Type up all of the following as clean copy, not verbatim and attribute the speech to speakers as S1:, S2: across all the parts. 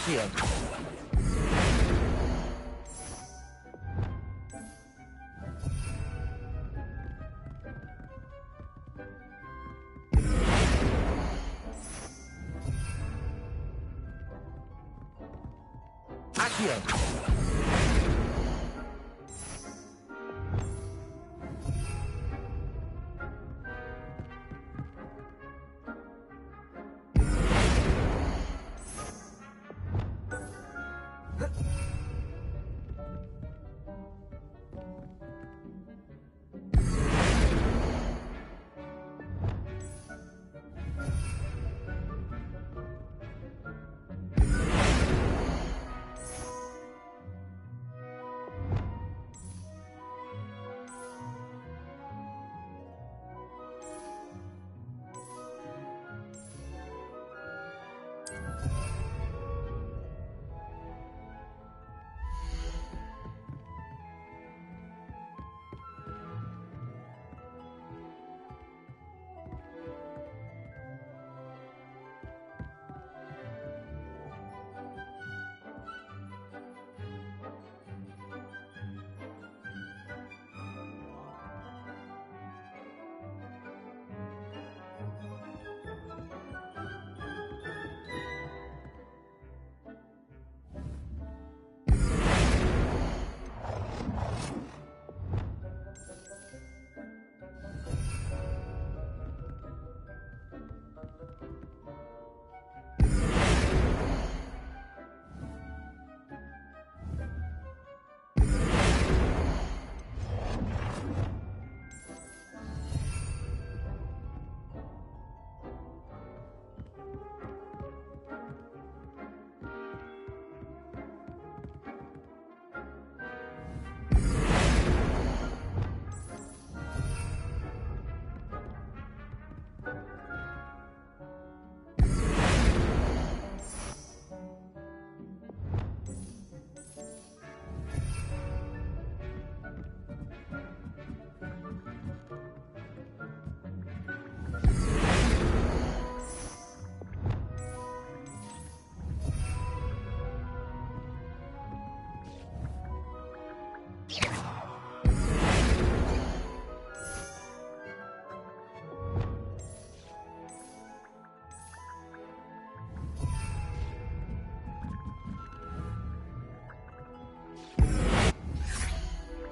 S1: Accio. Accio.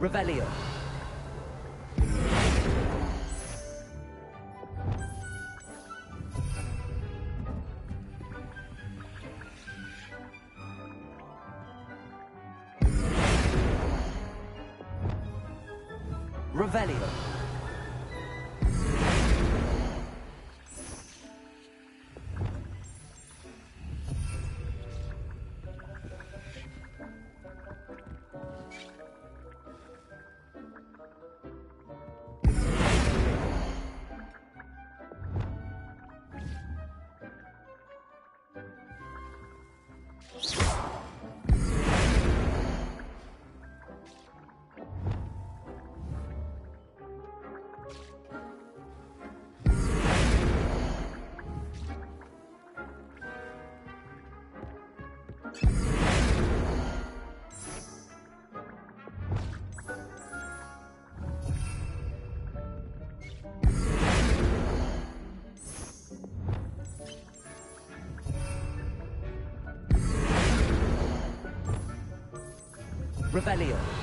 S1: Revelio. Revelio. Revelio.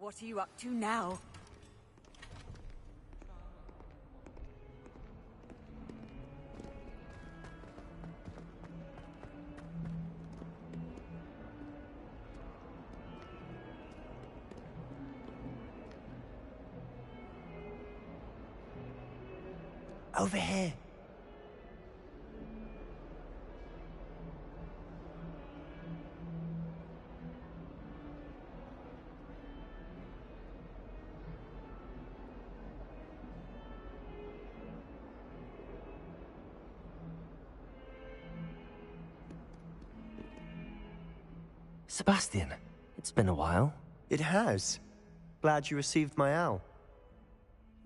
S1: What are you up to now?
S2: Over here.
S3: Sebastian, it's been a while.
S2: It has. Glad you received my owl.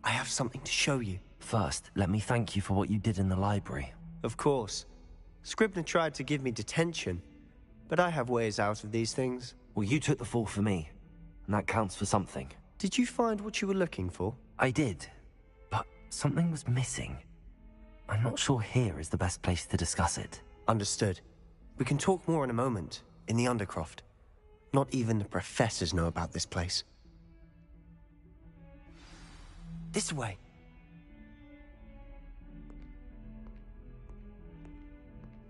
S2: I have something to show you.
S3: First, let me thank you for what you did in the library.
S2: Of course. Scribner tried to give me detention, but I have ways out of these things.
S3: Well, you took the fall for me, and that counts for something.
S2: Did you find what you were looking for?
S3: I did, but something was missing. I'm not sure here is the best place to discuss it.
S2: Understood. We can talk more in a moment, in the Undercroft. Not even the professors know about this place. This way.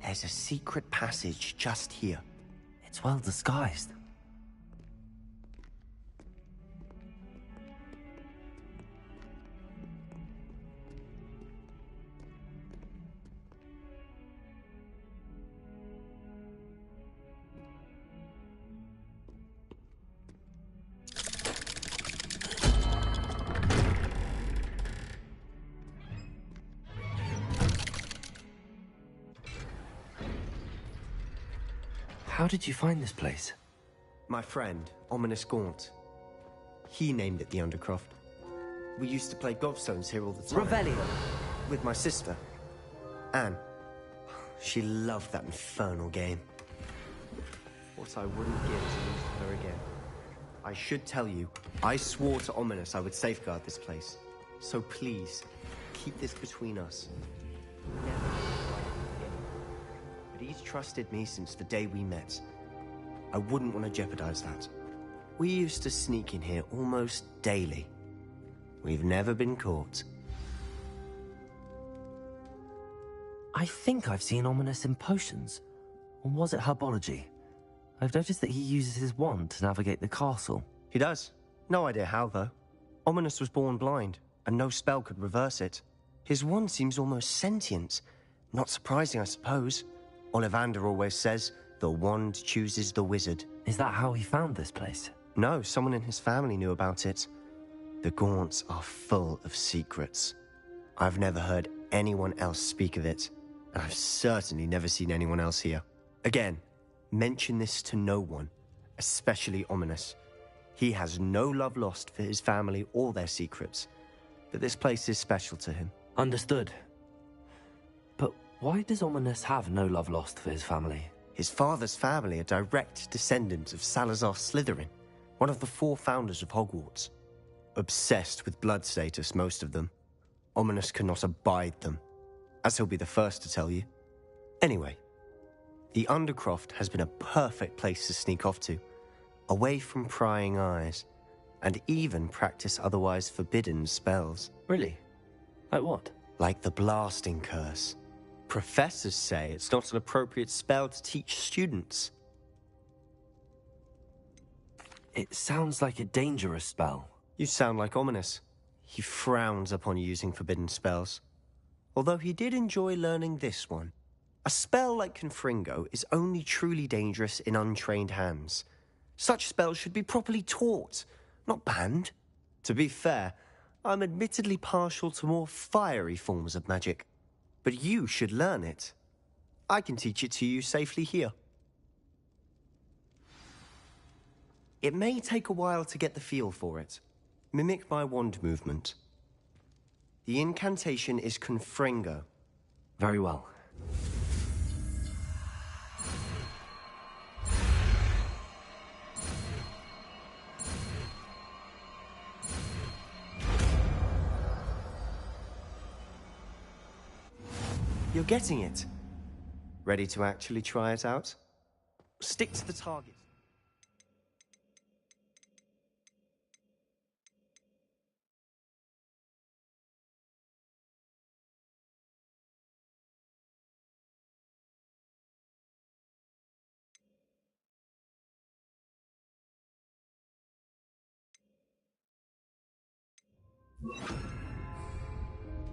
S2: There's a secret passage just here.
S3: It's well disguised. How did you find this place?
S2: My friend, Ominous Gaunt. He named it the Undercroft. We used to play gobstones here all the time.
S1: Revelio.
S2: With my sister, Anne. She loved that infernal game. What I wouldn't give to lose her again. I should tell you, I swore to Ominous I would safeguard this place. So please, keep this between us. Never But he's trusted me since the day we met. I wouldn't want to jeopardize that. We used to sneak in here almost daily. We've never been caught.
S3: I think I've seen Ominous in potions. Or was it herbology? I've noticed that he uses his wand to navigate the castle.
S2: He does. No idea how, though. Ominous was born blind, and no spell could reverse it. His wand seems almost sentient. Not surprising, I suppose. Ollivander always says, the wand chooses the wizard.
S3: Is that how he found this place?
S2: No, someone in his family knew about it. The Gaunts are full of secrets. I've never heard anyone else speak of it, and I've certainly never seen anyone else here. Again, mention this to no one, especially Ominous. He has no love lost for his family or their secrets, but this place is special to him.
S3: Understood. But why does Ominous have no love lost for his family?
S2: His father's family are direct descendants of Salazar Slytherin, one of the 4 founders of Hogwarts. Obsessed with blood status, most of them. Ominous cannot abide them, as he'll be the first to tell you. Anyway, the Undercroft has been a perfect place to sneak off to, away from prying eyes, and even practice otherwise forbidden spells.
S3: Really? Like what?
S2: Like the blasting curse. Professors say it's not an appropriate spell to teach students.
S3: It sounds like a dangerous spell.
S2: You sound like Ominous. He frowns upon using forbidden spells. Although he did enjoy learning this one. A spell like Confringo is only truly dangerous in untrained hands. Such spells should be properly taught, not banned. To be fair, I'm admittedly partial to more fiery forms of magic. But you should learn it. I can teach it to you safely here. It may take a while to get the feel for it. Mimic my wand movement. The incantation is Confringo.
S3: Very well.
S2: You're getting it. Ready to actually try it out? Stick to the target.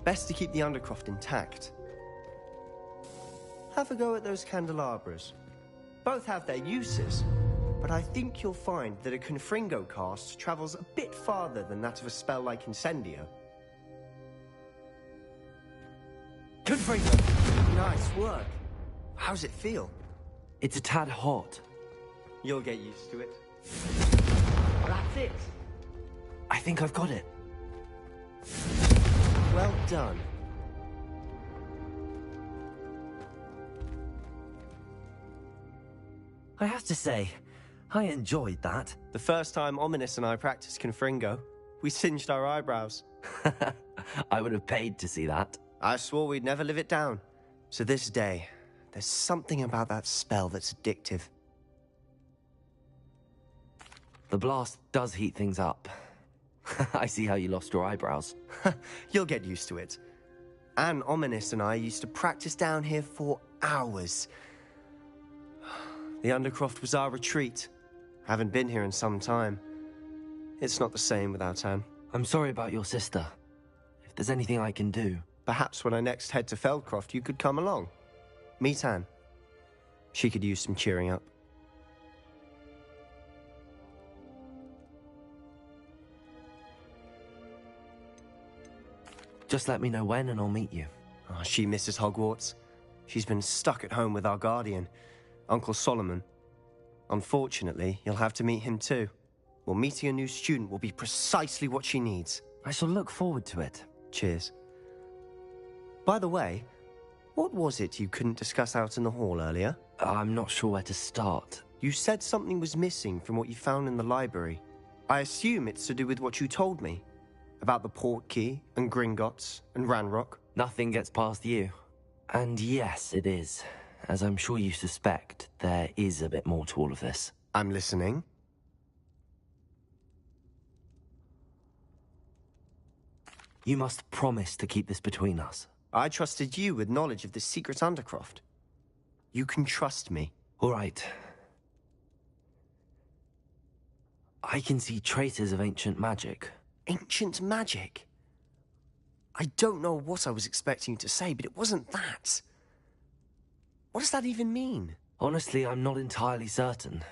S2: Best to keep the Undercroft intact. Have a go at those candelabras. Both have their uses, but I think you'll find that a Confringo cast travels a bit farther than that of a spell like Incendio. Confringo! Nice work. How's it feel?
S3: It's a tad hot.
S2: You'll get used to it. That's it.
S3: I think I've got it.
S2: Well done.
S3: I have to say, I enjoyed that.
S2: The first time Ominous and I practiced Confringo, we singed our eyebrows.
S3: I would have paid to see that.
S2: I swore we'd never live it down. So this day, there's something about that spell that's addictive.
S3: The blast does heat things up. I see how you lost your eyebrows.
S2: You'll get used to it. Anne, Ominous and I used to practice down here for hours. The Undercroft was our retreat. Haven't been here in some time. It's not the same without Anne.
S3: I'm sorry about your sister. If there's anything I can do...
S2: Perhaps when I next head to Feldcroft, you could come along. Meet Anne. She could use some cheering up.
S3: Just let me know when and I'll meet you.
S2: Oh, she misses Hogwarts. She's been stuck at home with our guardian, Uncle Solomon. Unfortunately, you'll have to meet him too. Well, meeting a new student will be precisely what she needs.
S3: I shall look forward to it.
S2: Cheers. By the way, what was it you couldn't discuss out in the hall earlier?
S3: I'm not sure where to start.
S2: You said something was missing from what you found in the library. I assume it's to do with what you told me. About the Portkey, and Gringotts, and Ranrock.
S3: Nothing gets past you. And yes, it is. As I'm sure you suspect, there is a bit more to all of this.
S2: I'm listening.
S3: You must promise to keep this between us.
S2: I trusted you with knowledge of the secret Undercroft. You can trust me.
S3: All right. I can see traces of ancient magic.
S2: Ancient magic? I don't know what I was expecting you to say, but it wasn't that. What does that even mean?
S3: Honestly, I'm not entirely certain.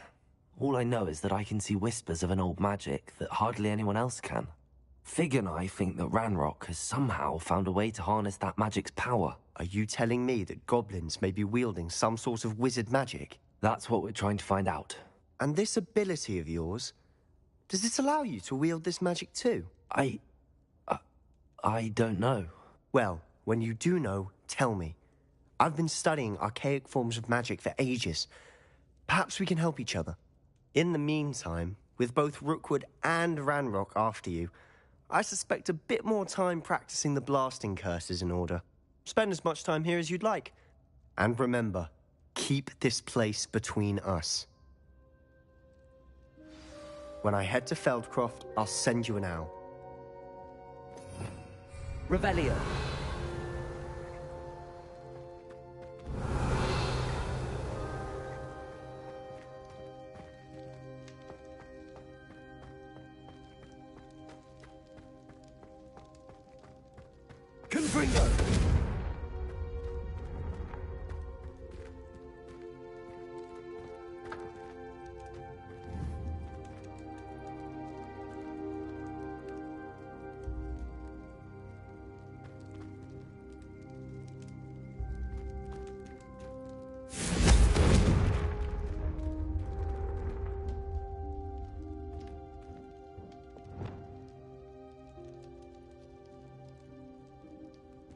S3: All I know is that I can see whispers of an old magic that hardly anyone else can. Fig and I think that Ranrock has somehow found a way to harness that magic's power.
S2: Are you telling me that goblins may be wielding some sort of wizard magic?
S3: That's what we're trying to find out.
S2: And this ability of yours, does it allow you to wield this magic too?
S3: I don't know.
S2: Well, when you do know, tell me. I've been studying archaic forms of magic for ages. Perhaps we can help each other. In the meantime, with both Rookwood and Ranrock after you, I suspect a bit more time practicing the blasting curse is in order. Spend as much time here as you'd like. And remember, keep this place between us. When I head to Feldcroft, I'll send you an owl.
S3: Revelio. Confringo.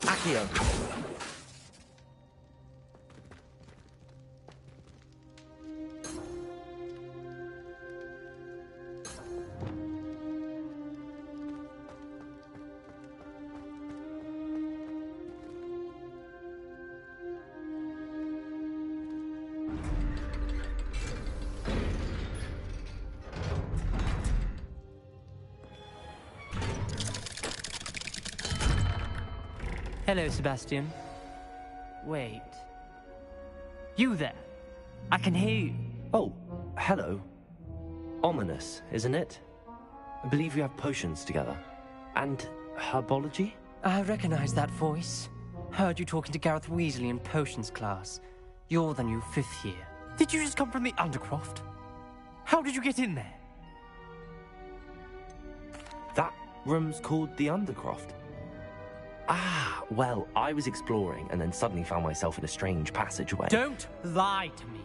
S3: Accio.
S4: Hello, Sebastian. Wait. You there? I can hear you.
S3: Oh, hello. Ominous, isn't it? I believe we have potions together. And herbology?
S4: I recognize that voice. Heard you talking to Gareth Weasley in potions class. You're the new 5th year. Did you just come from the Undercroft? How did you get in there?
S3: That room's called the Undercroft. Ah, well, I was exploring and then suddenly found myself in a strange passageway.
S4: Don't lie to me.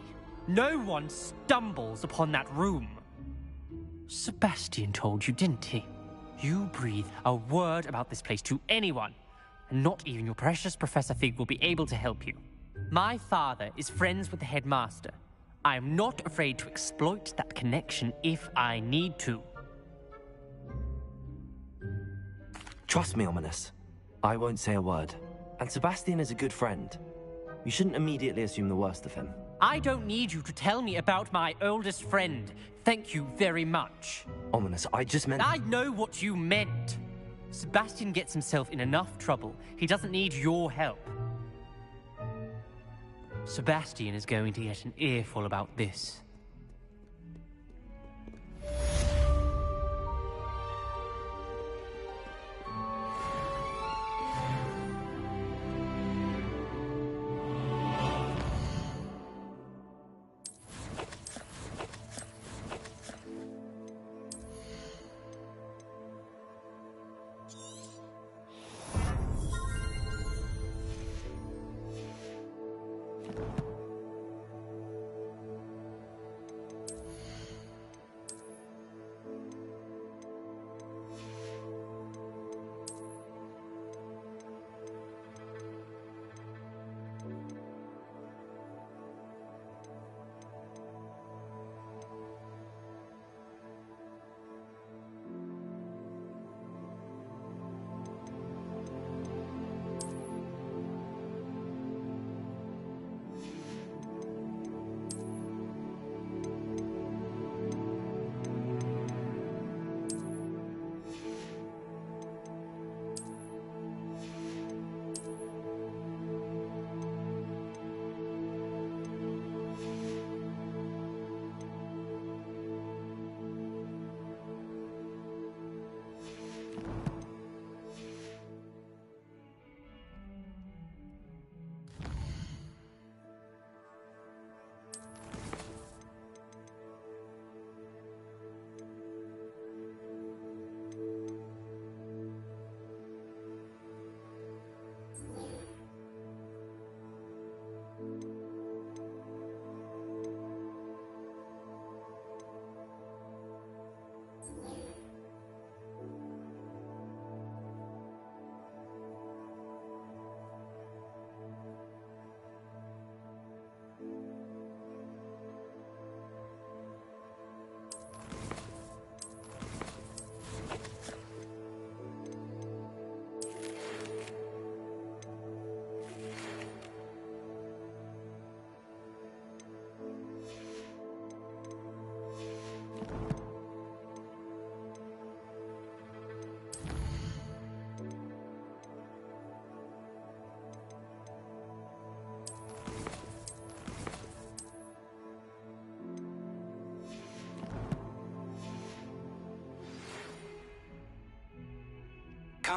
S4: No one stumbles upon that room. Sebastian told you, didn't he? You breathe a word about this place to anyone, and not even your precious Professor Fig will be able to help you. My father is friends with the headmaster. I am not afraid to exploit that connection if I need to.
S3: Trust me, Ominous. I won't say a word. And Sebastian is a good friend. You shouldn't immediately assume the worst of him.
S4: I don't need you to tell me about my oldest friend. Thank you very much.
S3: Ominous, I just meant...
S4: I know what you meant. Sebastian gets himself in enough trouble. He doesn't need your help. Sebastian is going to get an earful about this.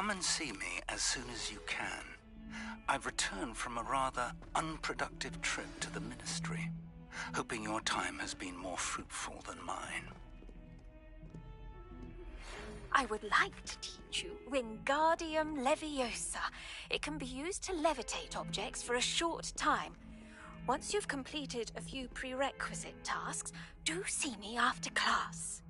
S5: Come and see me as soon as you can. I've returned from a rather unproductive trip to the Ministry, hoping your time has been more fruitful than mine.
S6: I would like to teach you Wingardium Leviosa. It can be used to levitate objects for a short time. Once you've completed a few prerequisite tasks, do see me after class.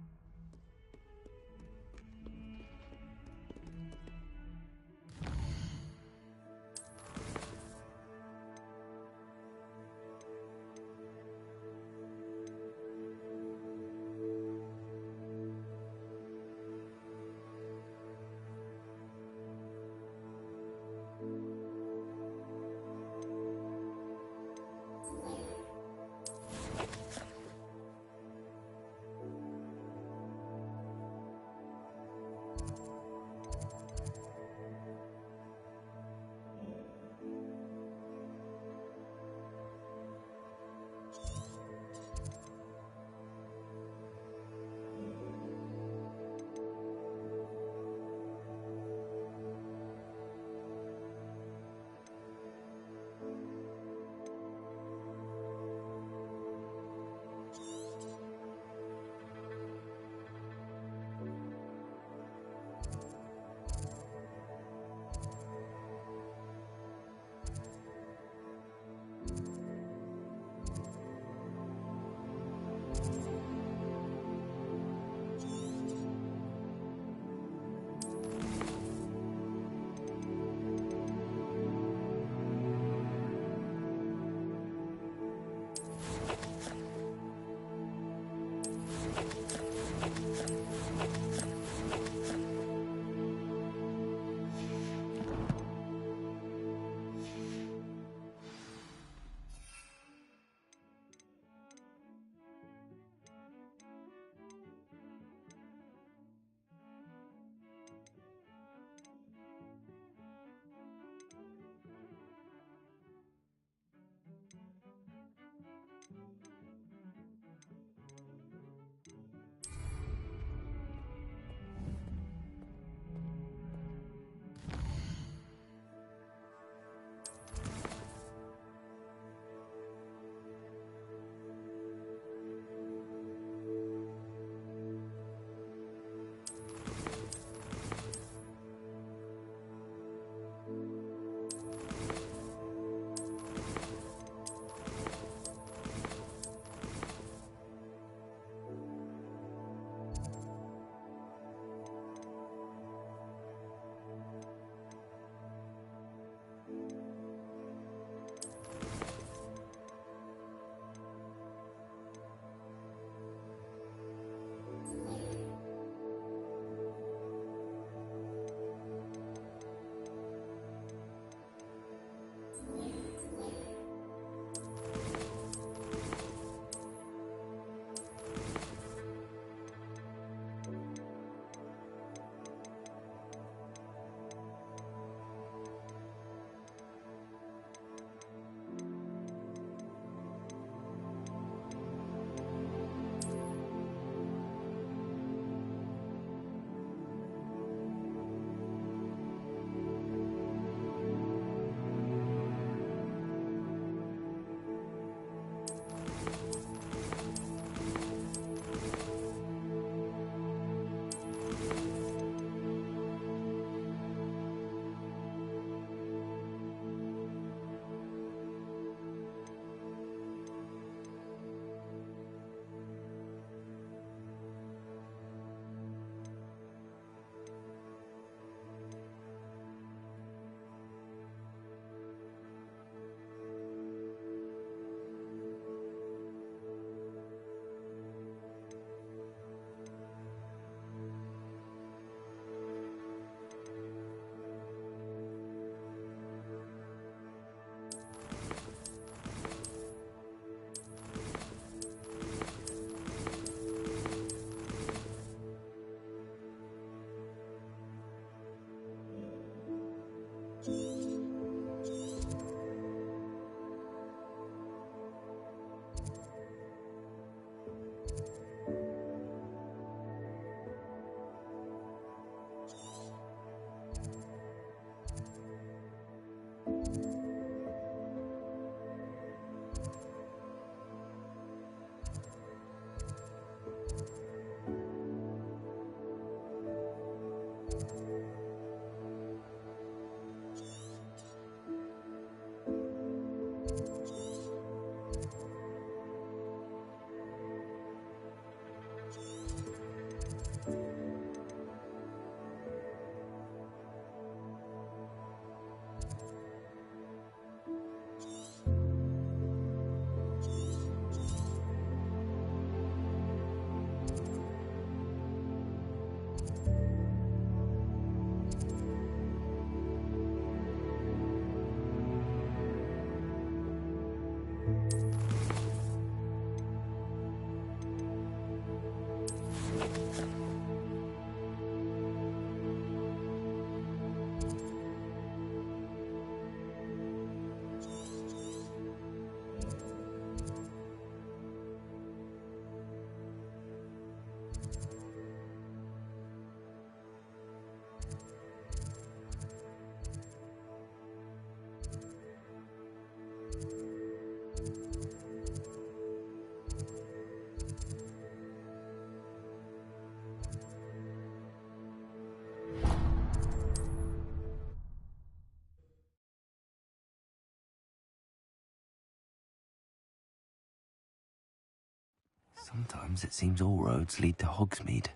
S3: Sometimes it seems all roads lead to Hogsmeade.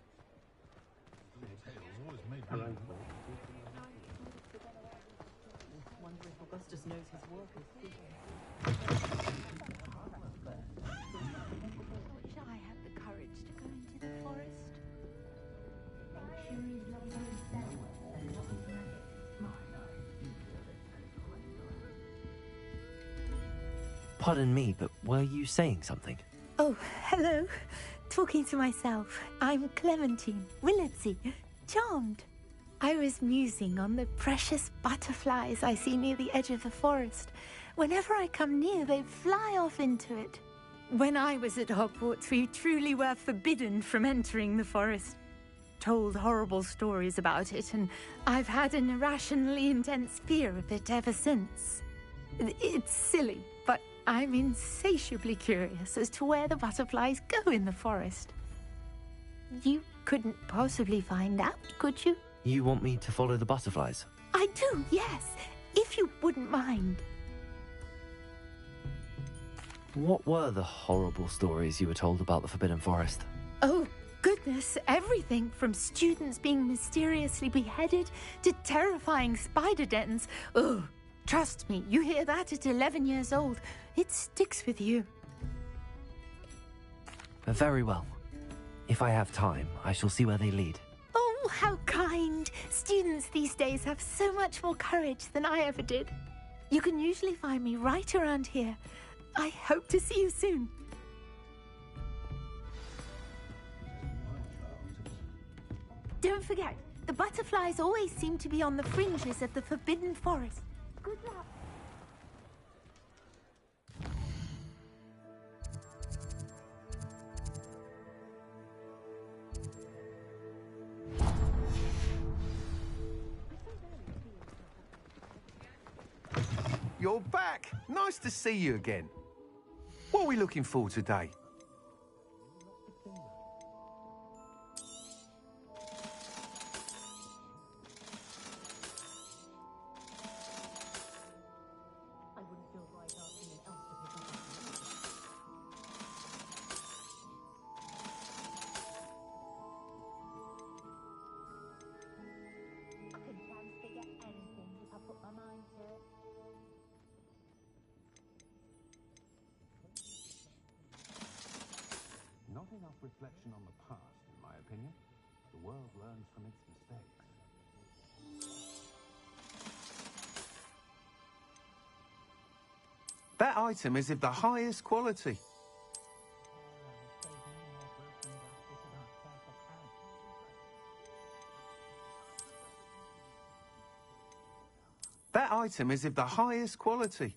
S6: I had the courage to go into the forest.
S3: Pardon me, but were you saying something?
S7: Oh, hello. Talking to myself. I'm Clementine Willardsey. Charmed. I was musing on the precious butterflies I see near the edge of the forest. Whenever I come near, they fly off into it. When I was at Hogwarts, we truly were forbidden from entering the forest. Told horrible stories about it, and I've had an irrationally intense fear of it ever since. It's silly, but I'm insatiably curious as to where the butterflies go in the forest. You couldn't possibly find out, could you?
S3: You want me to follow the butterflies?
S7: I do, yes, if you wouldn't mind.
S3: What were the horrible stories you were told about the Forbidden Forest?
S7: Oh, goodness, everything from students being mysteriously beheaded to terrifying spider dens. Oh, trust me, you hear that at 11 years old, it sticks with you.
S3: Very well. If I have time, I shall see where they lead.
S7: Oh, how kind. Students these days have so much more courage than I ever did. You can usually find me right around here. I hope to see you soon. Don't forget, the butterflies always seem to be on the fringes of the Forbidden Forest. Good luck.
S8: You're back. Nice to see you again. What are we looking for today? Not enough reflection on the past, in my opinion. The world learns from its mistakes. That item is of the highest quality. That item is of the highest quality.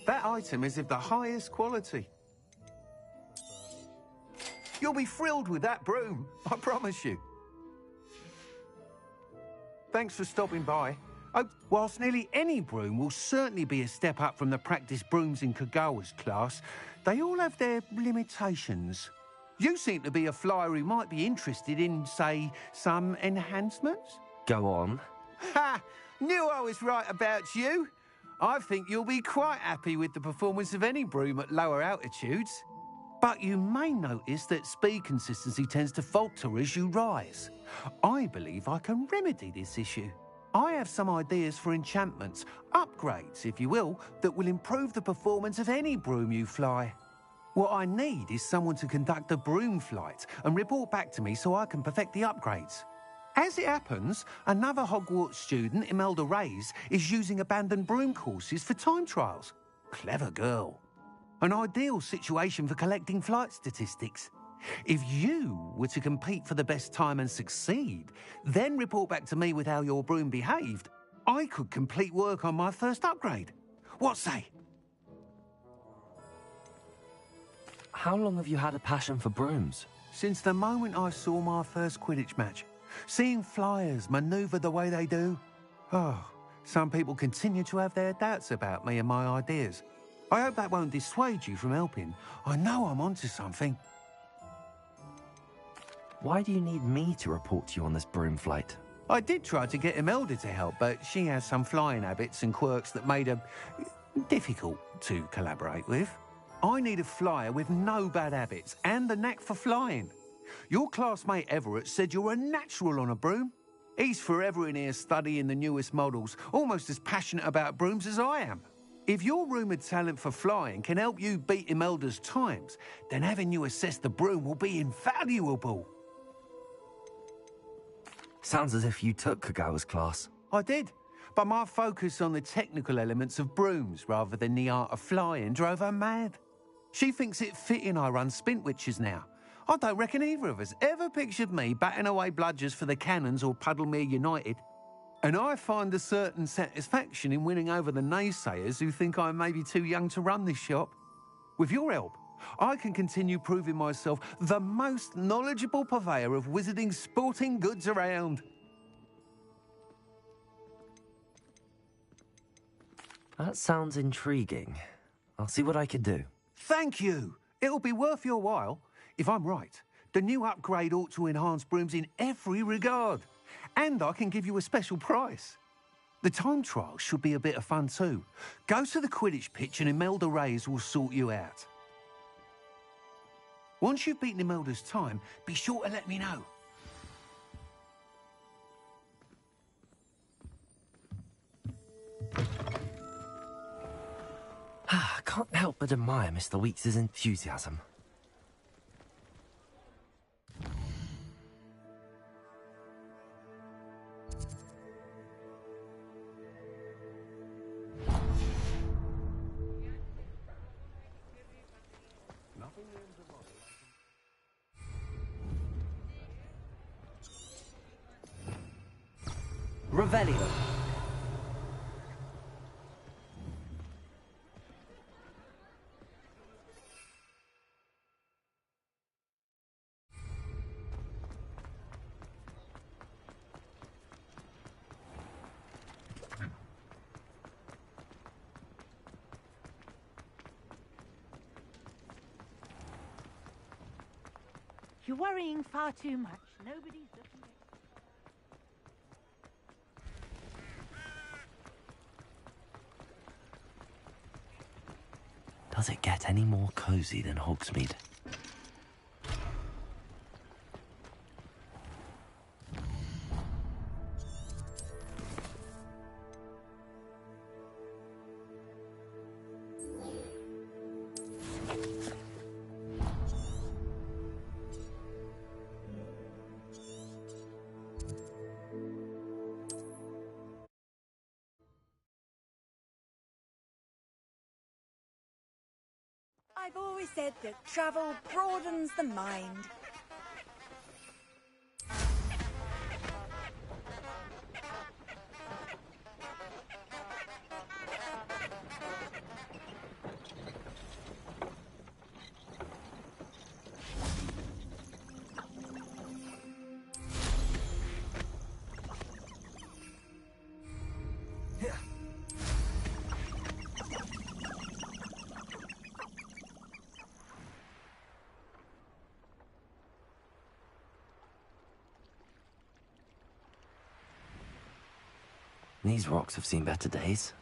S8: That item is of the highest quality. You'll be thrilled with that broom, I promise you. Thanks for stopping by. Oh, whilst nearly any broom will certainly be a step up from the practice brooms in Kagawa's class, they all have their limitations. You seem to be a flyer who might be interested in, say, some enhancements?
S3: Go on.
S8: Ha! Knew I was right about you. I think you'll be quite happy with the performance of any broom at lower altitudes. But you may notice that speed consistency tends to falter as you rise. I believe I can remedy this issue. I have some ideas for enchantments, upgrades, if you will, that will improve the performance of any broom you fly. What I need is someone to conduct a broom flight and report back to me so I can perfect the upgrades. As it happens, another Hogwarts student, Imelda Reyes, is using abandoned broom courses for time trials. Clever girl. An ideal situation for collecting flight statistics. If you were to compete for the best time and succeed, then report back to me with how your broom behaved, I could complete work on my first upgrade. What say?
S3: How long have you had a passion for brooms?
S8: Since the moment I saw my first Quidditch match. Seeing flyers manoeuvre the way they do. Oh, some people continue to have their doubts about me and my ideas. I hope that won't dissuade you from helping. I know I'm onto something.
S3: Why do you need me to report to you on this broom flight?
S8: I did try to get Imelda to help, but she has some flying habits and quirks that made her difficult to collaborate with. I need a flyer with no bad habits and the knack for flying. Your classmate Everett said you're a natural on a broom. He's forever in here studying the newest models, almost as passionate about brooms as I am. If your rumoured talent for flying can help you beat Imelda's times, then having you assess the broom will be invaluable.
S3: Sounds as if you took Kagawa's class.
S8: I did, but my focus on the technical elements of brooms rather than the art of flying drove her mad. She thinks it fitting I run Spintwitches now. I don't reckon either of us ever pictured me batting away bludgers for the Cannons or Puddlemere United. And I find a certain satisfaction in winning over the naysayers who think I may be too young to run this shop. With your help, I can continue proving myself the most knowledgeable purveyor of wizarding sporting goods around.
S3: That sounds intriguing. I'll see what I can do.
S8: Thank you. It'll be worth your while. If I'm right, the new upgrade ought to enhance brooms in every regard. And I can give you a special price. The time trial should be a bit of fun too. Go to the Quidditch pitch and Imelda Reyes will sort you out. Once you've beaten Imelda's time, be sure to let me know.
S3: I can't help but admire Mr. Weeks' enthusiasm. Revelio.
S7: You're worrying far too much. Nobody's looking at...
S3: Does it get any more cozy than Hogsmeade?
S1: I've always said that travel broadens the mind.
S3: These rocks have seen better days.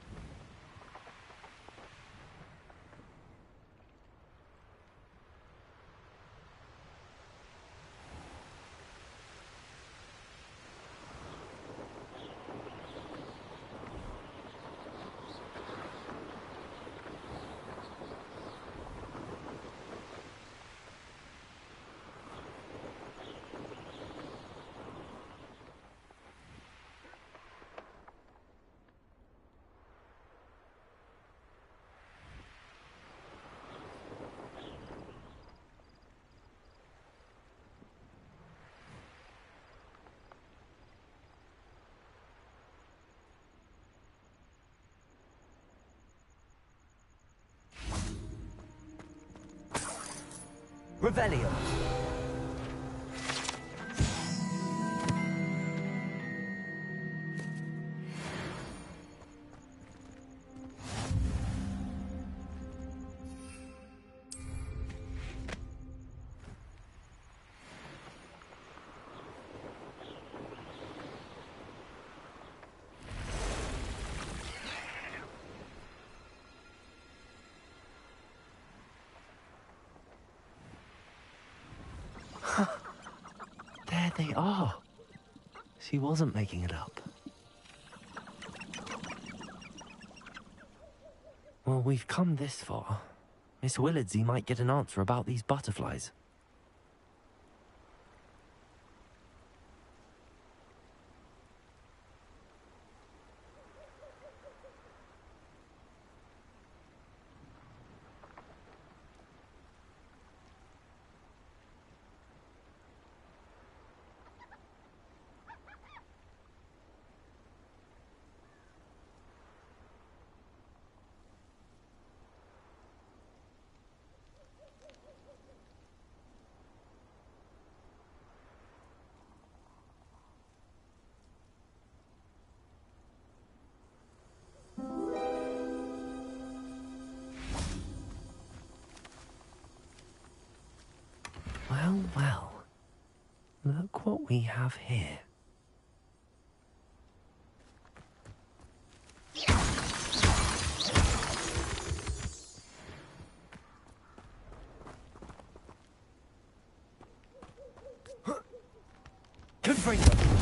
S3: Revelio. they are. She wasn't making it up. Well, we've come this far. Miss Willardsey might get an answer about these butterflies. Well, well. Look what we have here. Confringo!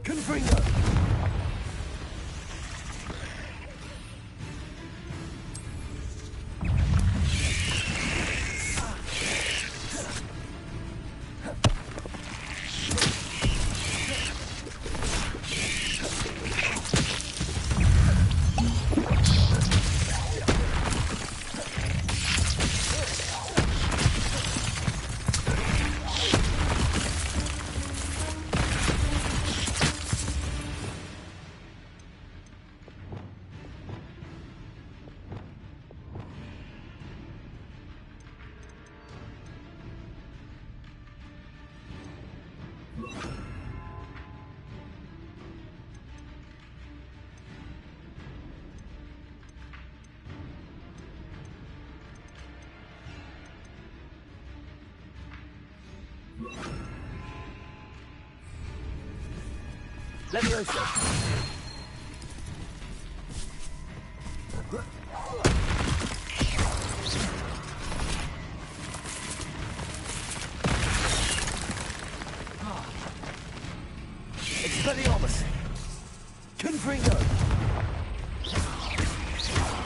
S3: Confringo! Leviosa! Expelliarmus! Confringo!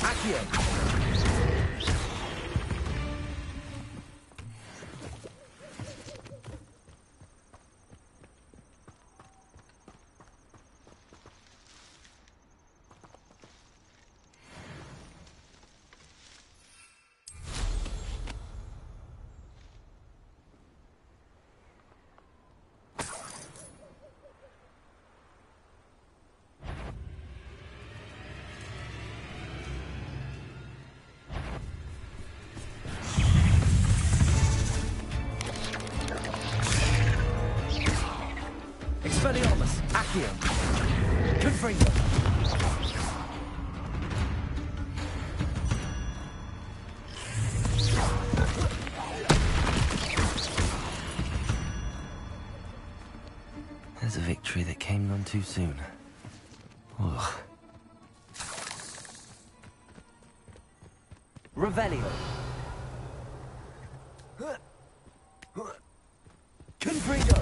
S3: Accio! Expelliarmus! Accio! Confringo! There's a victory that came none too soon. Ugh. Revelio! Confringo!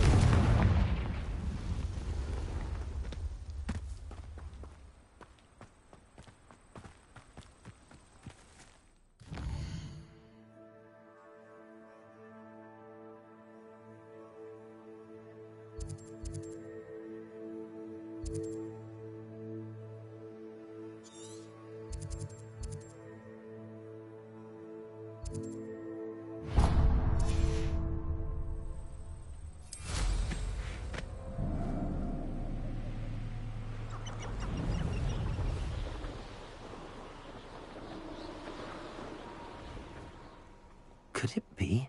S3: Could it be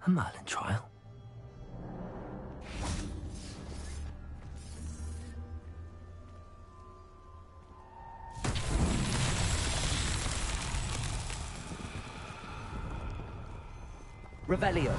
S3: a Merlin trial? Revelio.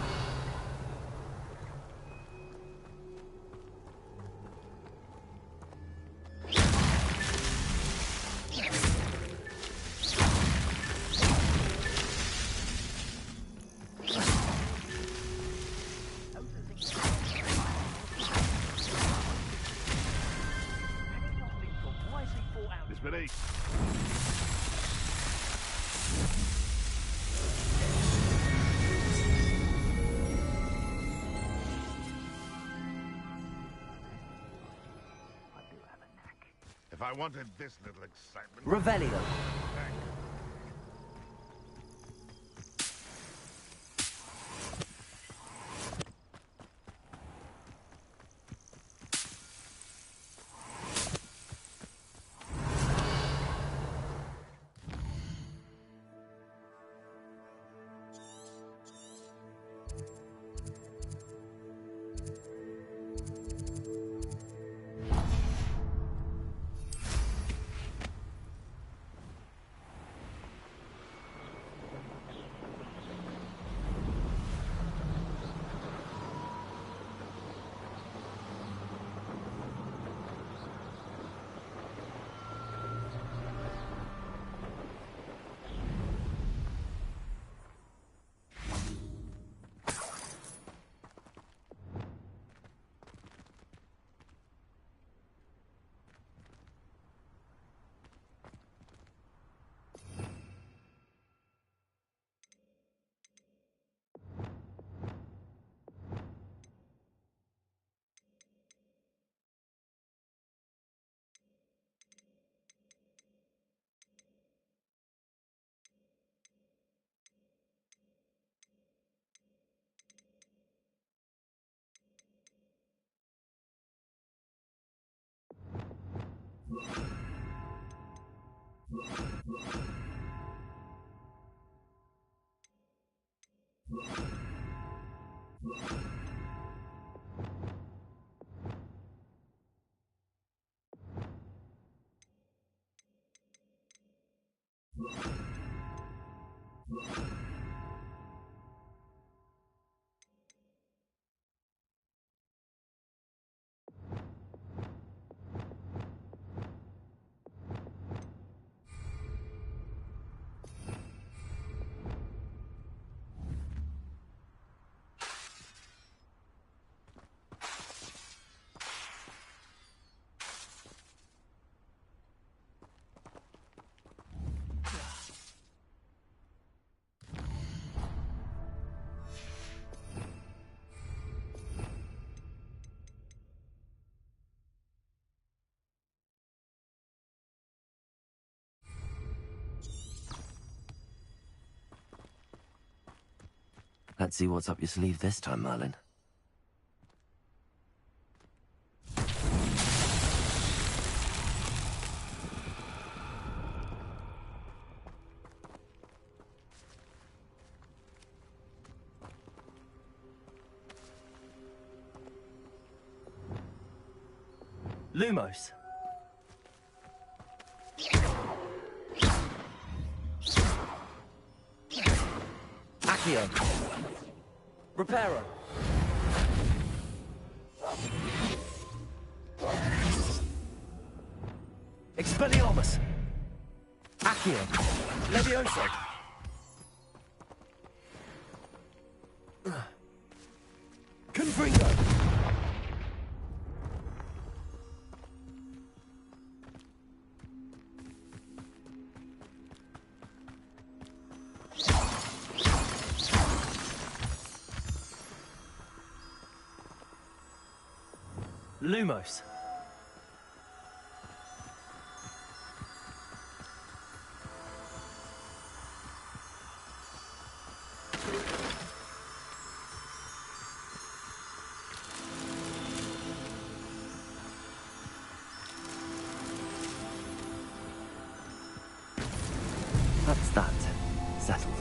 S9: If I wanted this little excitement...
S3: Revelio. Let's see what's up your sleeve this time, Merlin. Lumos. Accio. Reparo. Expelliarmus. Accio. Leviosa. Confringo. Lumos. That's that. Settled.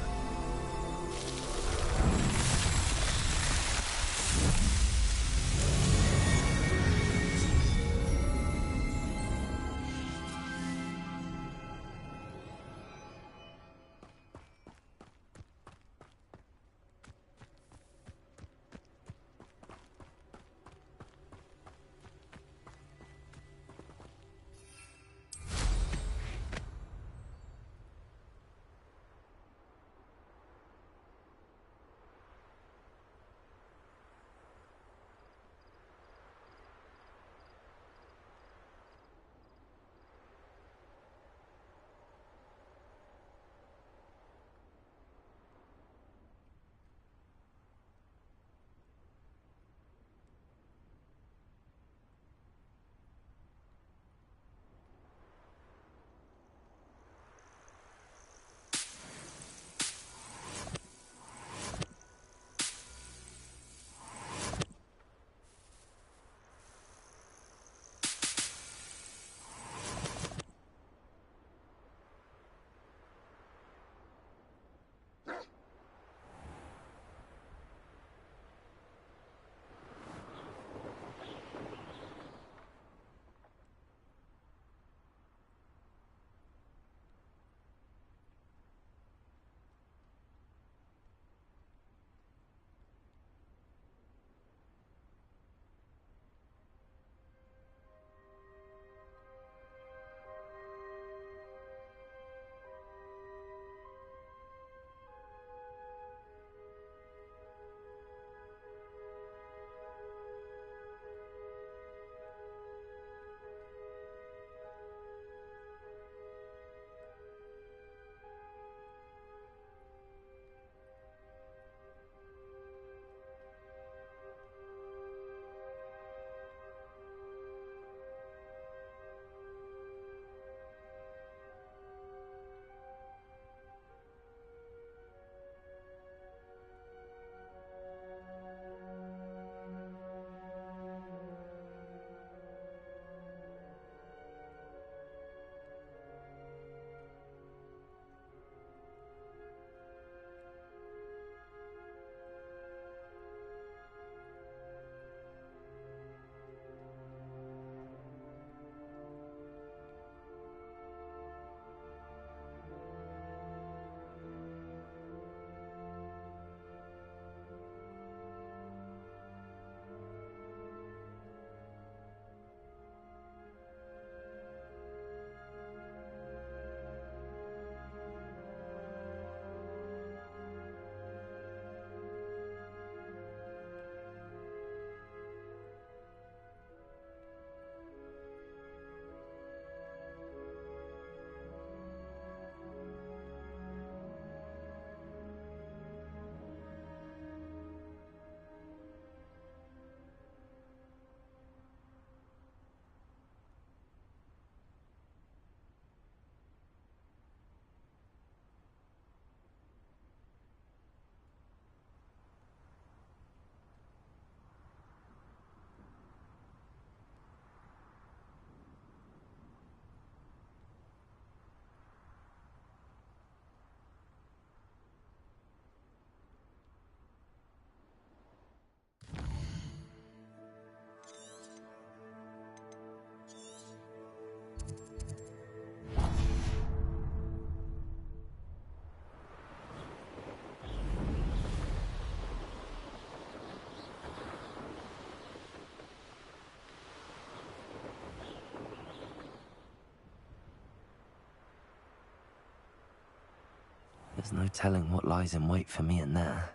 S3: There's no telling what lies in wait for me in there.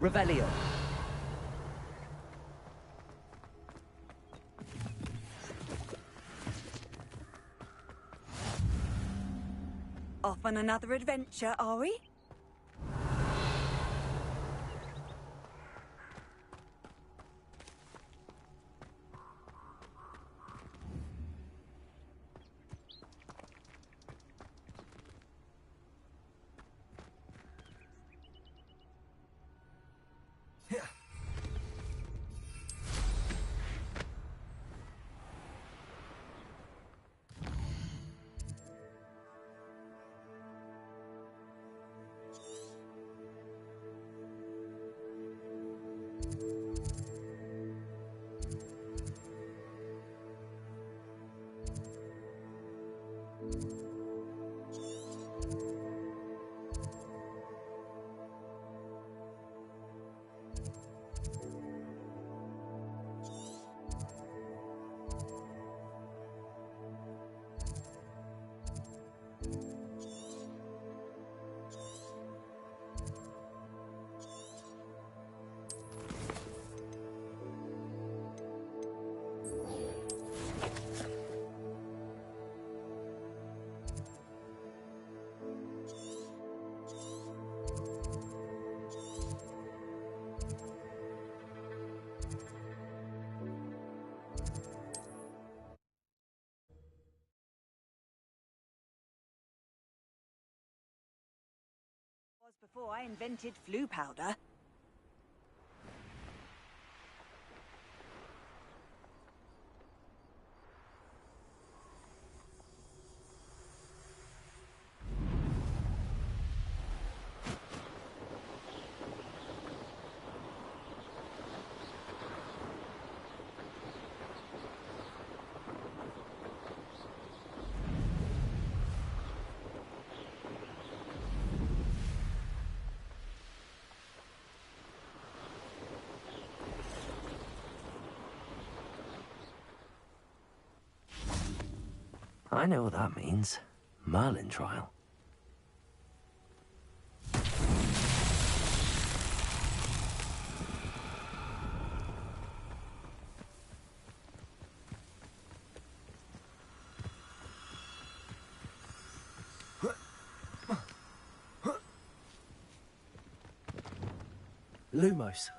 S10: Revelio.
S1: Off on another adventure, are we? Was before I invented flu powder.
S3: I know what that means. Merlin trial.
S10: Lumos.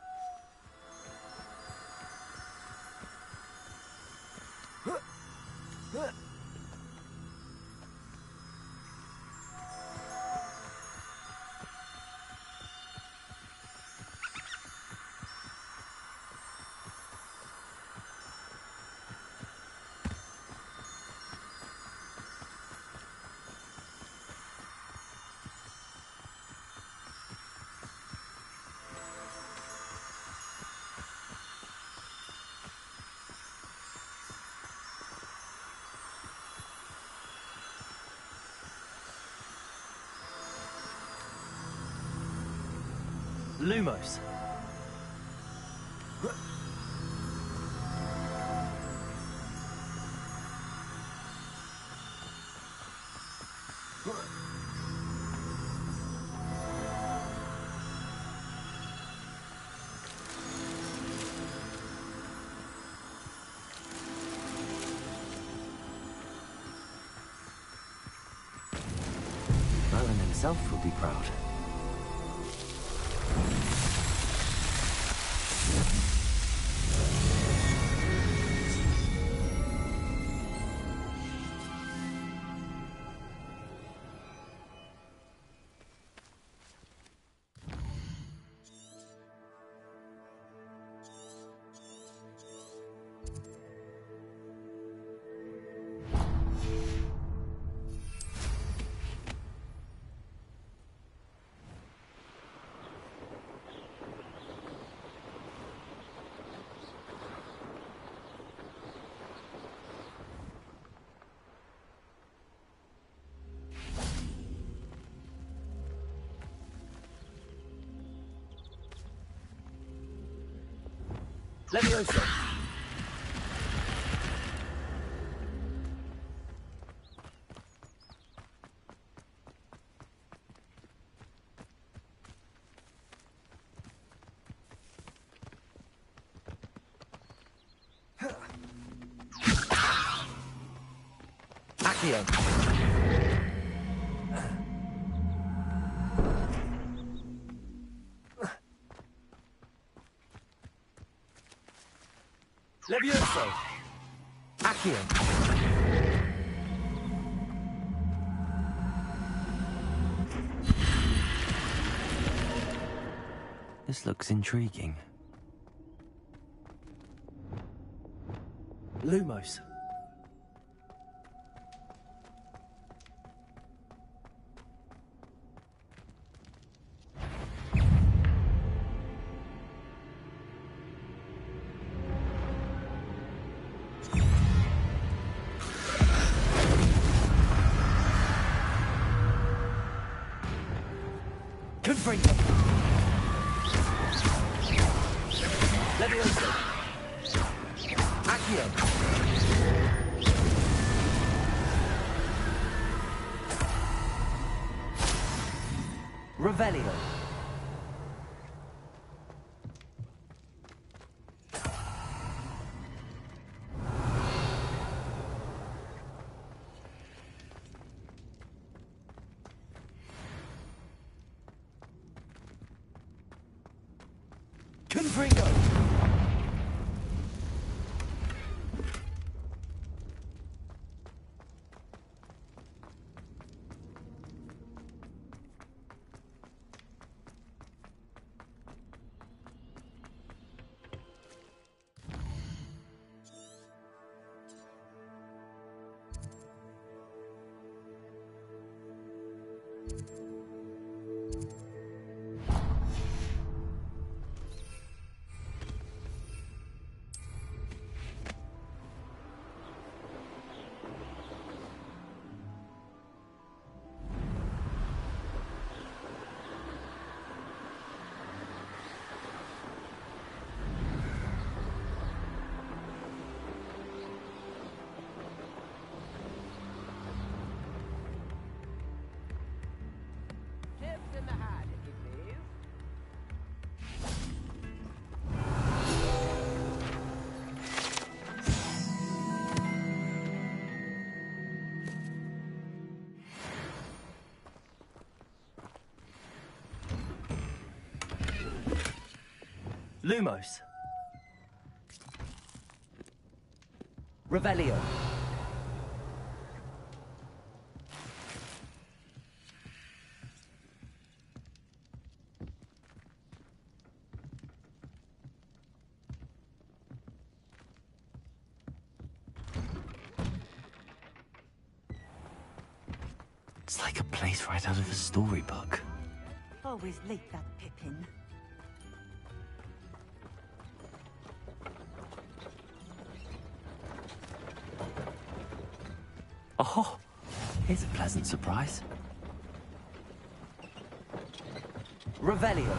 S10: Lumos.
S3: Merlin himself would be proud.
S10: Leviosa. Accio. Levioso. Accio.
S3: This looks intriguing.
S10: Lumos. Confringo. Levioso. Accio. Revelio. Confringo. Lumos. Revelio.
S3: It's like a place right out of a storybook.
S1: Always like that Pippin.
S3: Oh, here's a pleasant surprise.
S10: Revelio.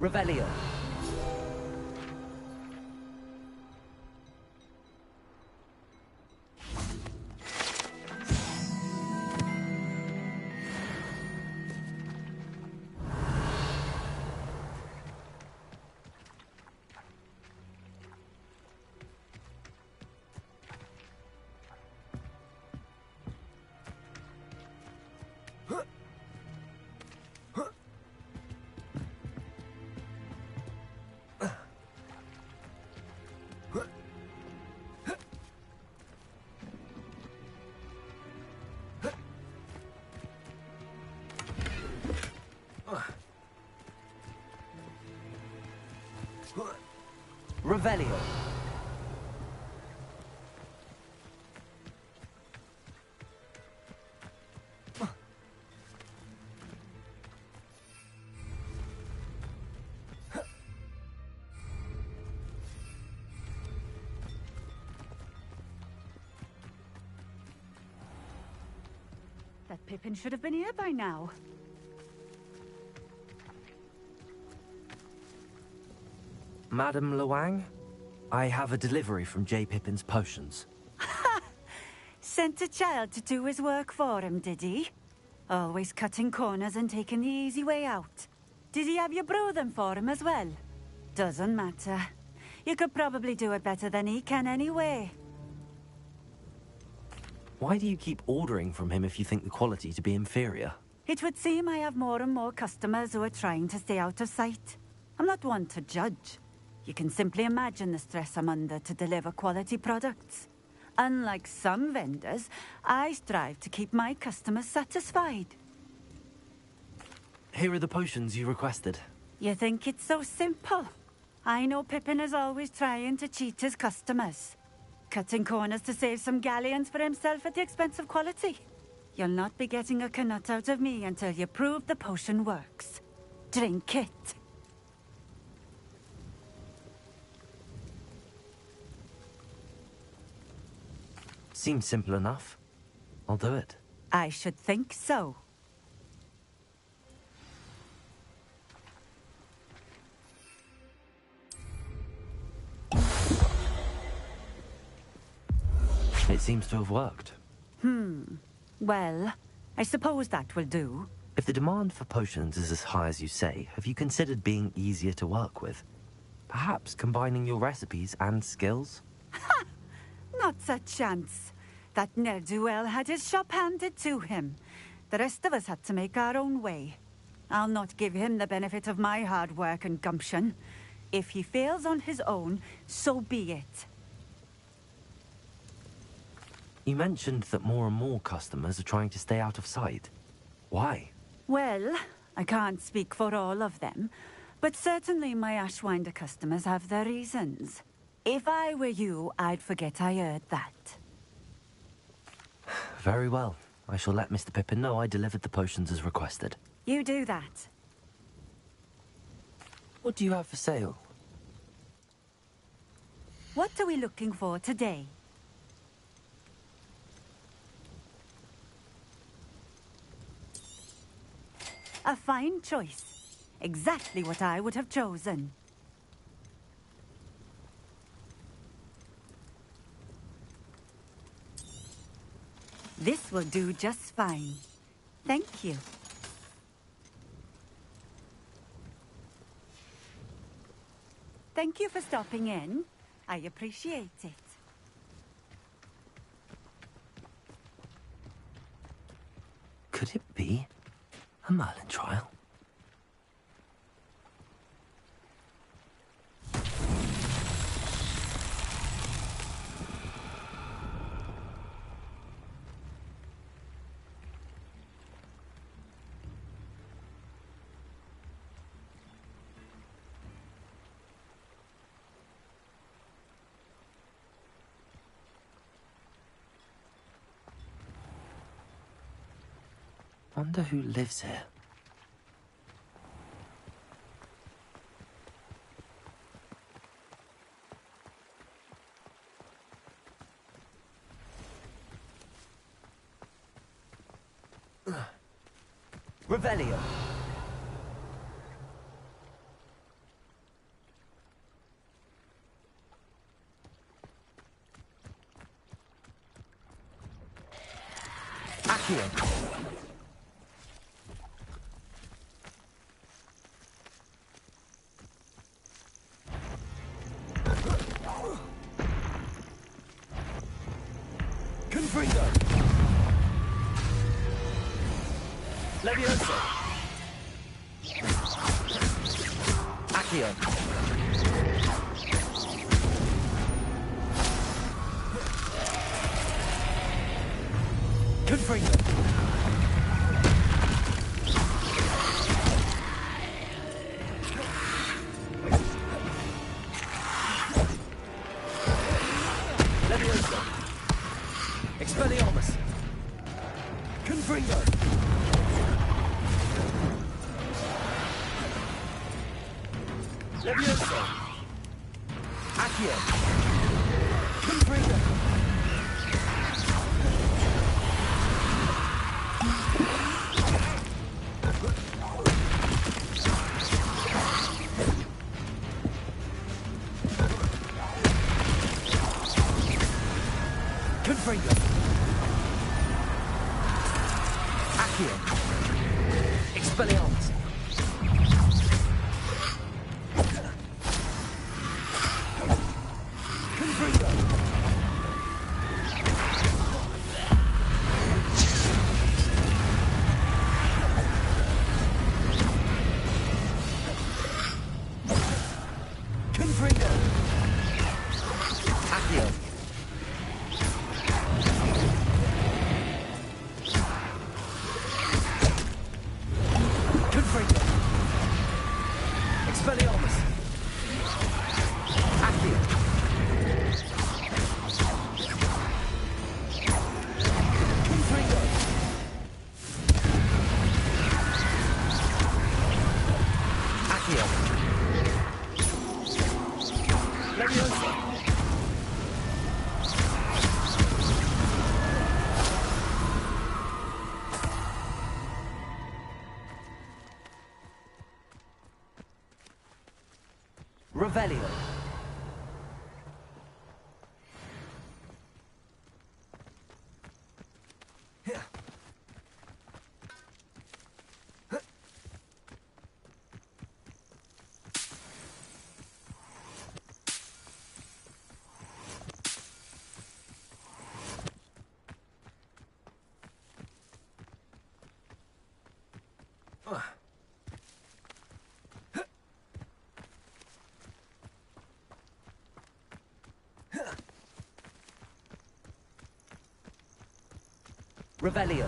S10: Revelio. Revelio.
S11: that Pippin should have been here by now.
S3: Madam Luang, I have a delivery from J. Pippin's potions.
S11: Sent a child to do his work for him, did he? Always cutting corners and taking the easy way out. Did he have you brew them for him as well? Doesn't matter. You could probably do it better than he can anyway.
S3: Why do you keep ordering from him if you think the quality to be inferior?
S11: It would seem I have more and more customers who are trying to stay out of sight. I'm not one to judge. You can simply imagine the stress I'm under to deliver quality products. Unlike some vendors, I strive to keep my customers satisfied.
S3: Here are the potions you requested.
S11: You think it's so simple? I know Pippin is always trying to cheat his customers. Cutting corners to save some galleons for himself at the expense of quality. You'll not be getting a canut out of me until you prove the potion works. Drink it.
S3: Seems simple enough. I'll do it.
S11: I should think so.
S3: It seems to have worked.
S11: Well, I suppose that will do.
S3: If the demand for potions is as high as you say, have you considered being easier to work with? Perhaps combining your recipes and skills?
S11: Not a chance. That ne'er-do-well had his shop handed to him. The rest of us had to make our own way. I'll not give him the benefit of my hard work and gumption. If he fails on his own, so be it.
S3: You mentioned that more and more customers are trying to stay out of sight. Why?
S11: Well, I can't speak for all of them, but certainly my Ashwinder customers have their reasons. If I were you, I'd forget I heard that.
S3: Very well. I shall let Mr. Pippin know I delivered the potions as requested.
S11: You do that.
S3: What do you have for sale?
S11: What are we looking for today? A fine choice. Exactly what I would have chosen. This will do just fine. Thank you. Thank you for stopping in. I appreciate it.
S3: Could it be a Merlin trial? Wonder who lives here.
S10: Revelio. Accio. Confringo. Levioso. Accio. Confringo. Levioso. Expelliarmus. Confringo. Levioso. Accio. Confringo. Confringo. Accio. Expelliarmus. Confringo. Confringo. Accio. Confringo. Expelliarmus. Accio. Confringo. Accio. Leviosa. Revelio. Revelio.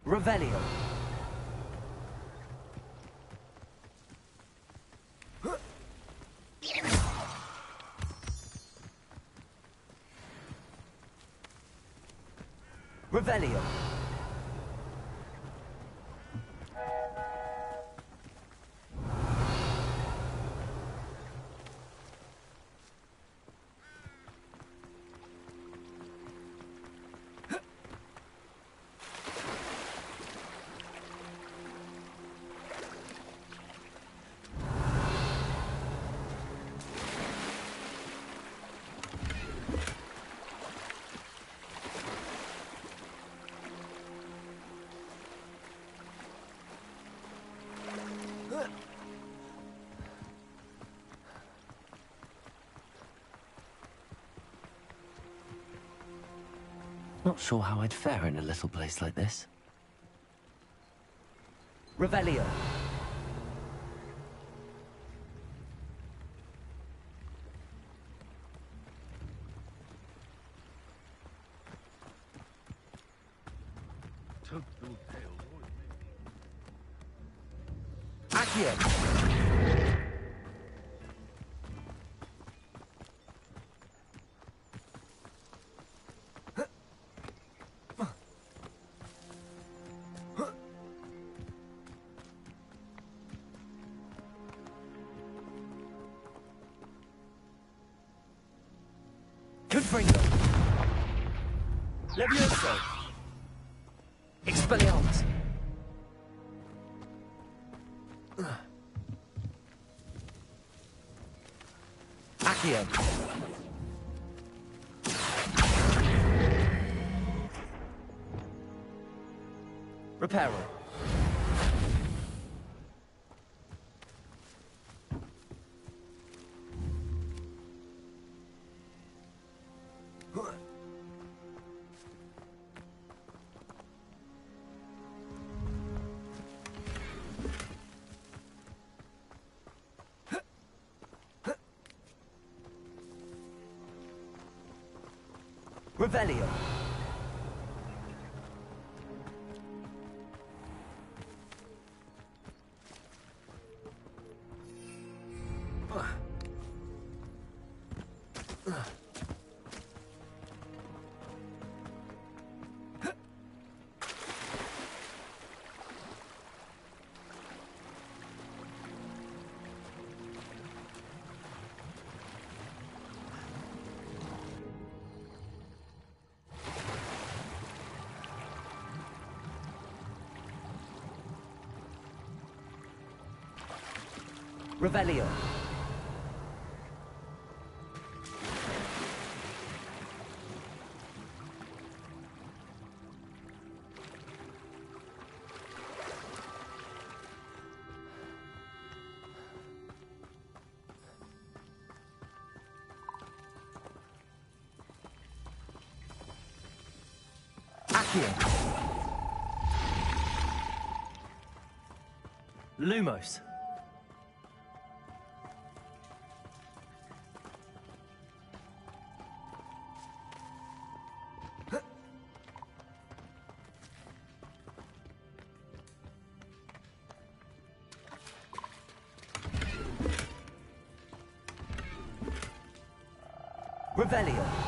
S10: Revelio. Revelio.
S3: Not sure how I'd fare in a little place like this.
S10: Revelio. Accio. Confringo. Levioso. Expelliarmus. Accio. Reparo. Revelio. Revelio.
S3: Lumos.
S10: Revelio.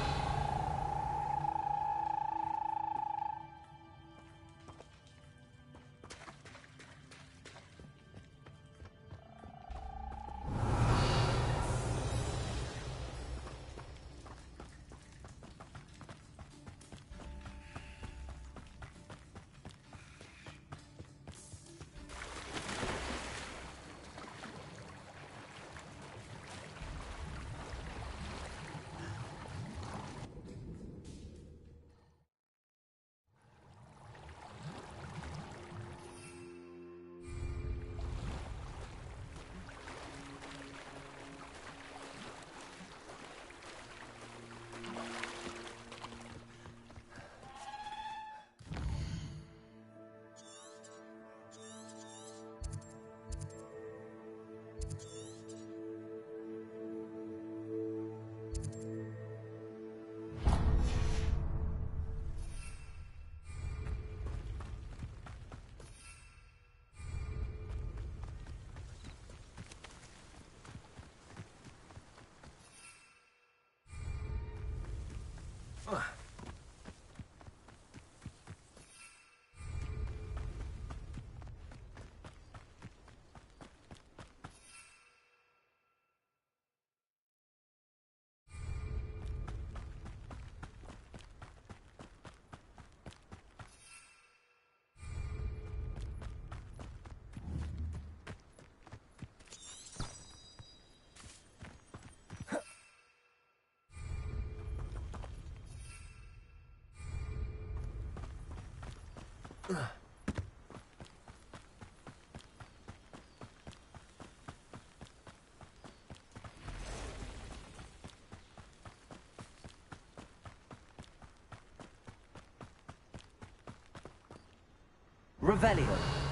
S10: Revelio.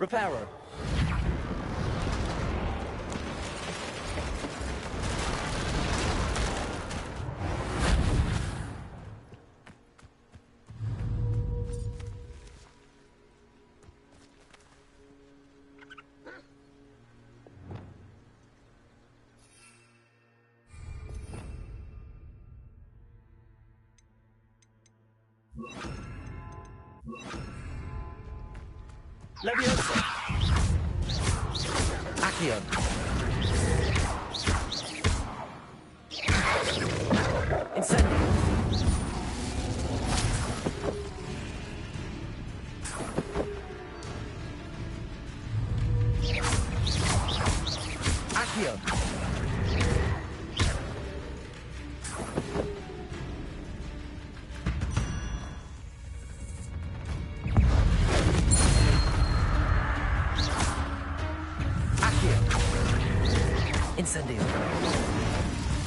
S10: Reparo. Leviosa. Accio. Incendio. Accio. Incendio.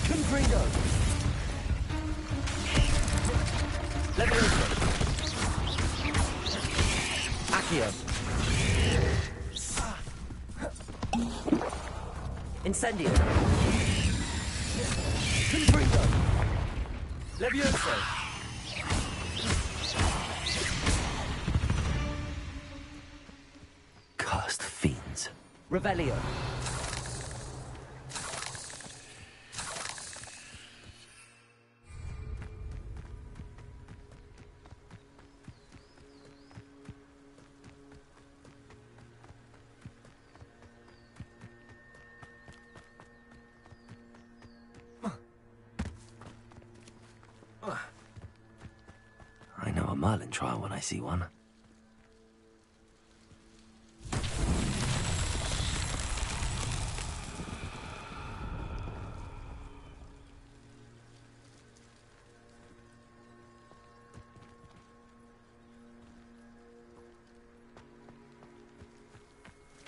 S10: Comprendo. Leviosa. Accio. Incendio. Levioso!
S3: Cursed fiends.
S10: Revelio!
S3: I know a Merlin trial when I see one.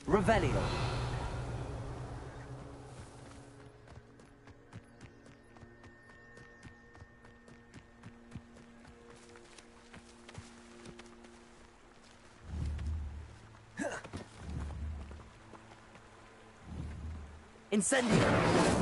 S10: Revelio! Incendio!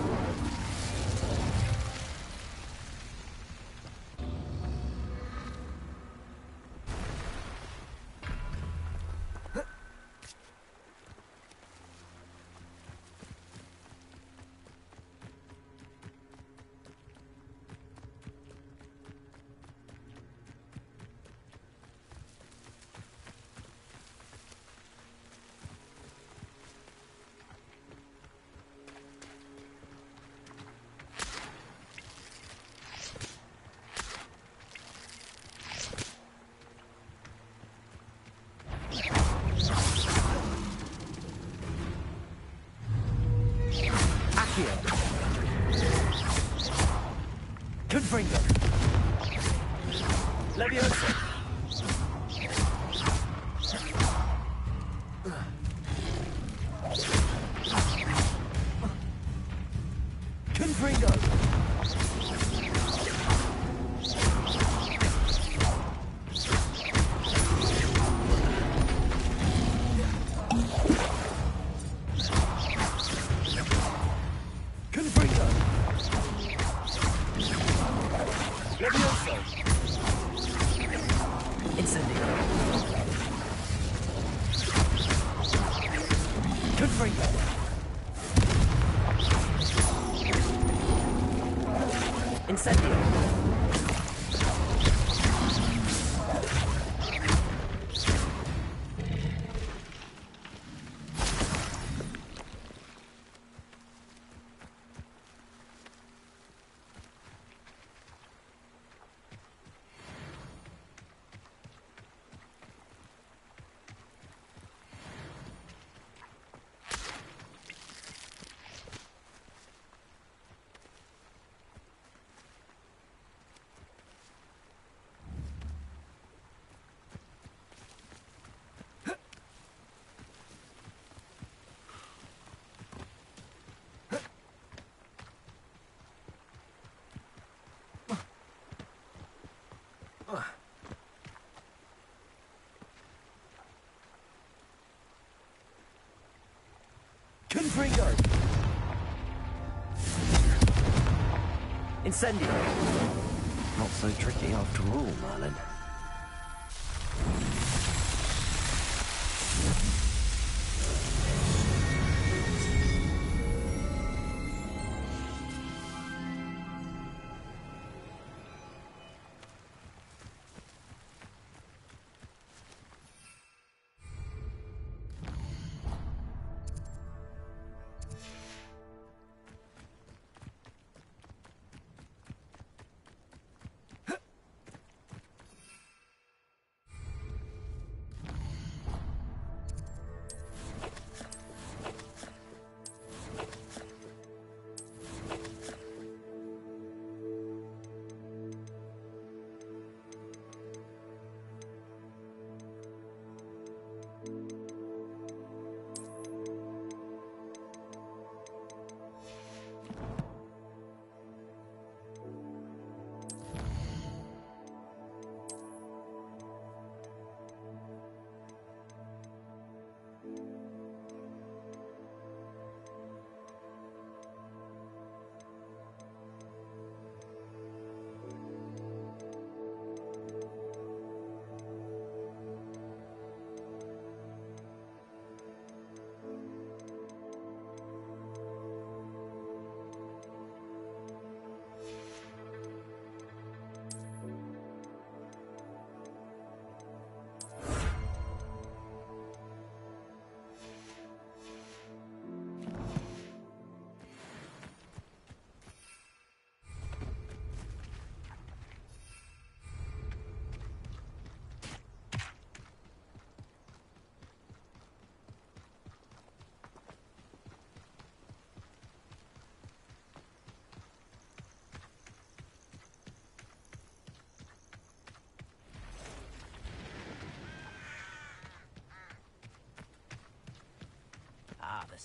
S10: Confringo! Levioso! Confringo! Confringo! Levioso! Incendio! Confringo! Incendio! Confringo! Incendio!
S3: Not so tricky after all, Merlin.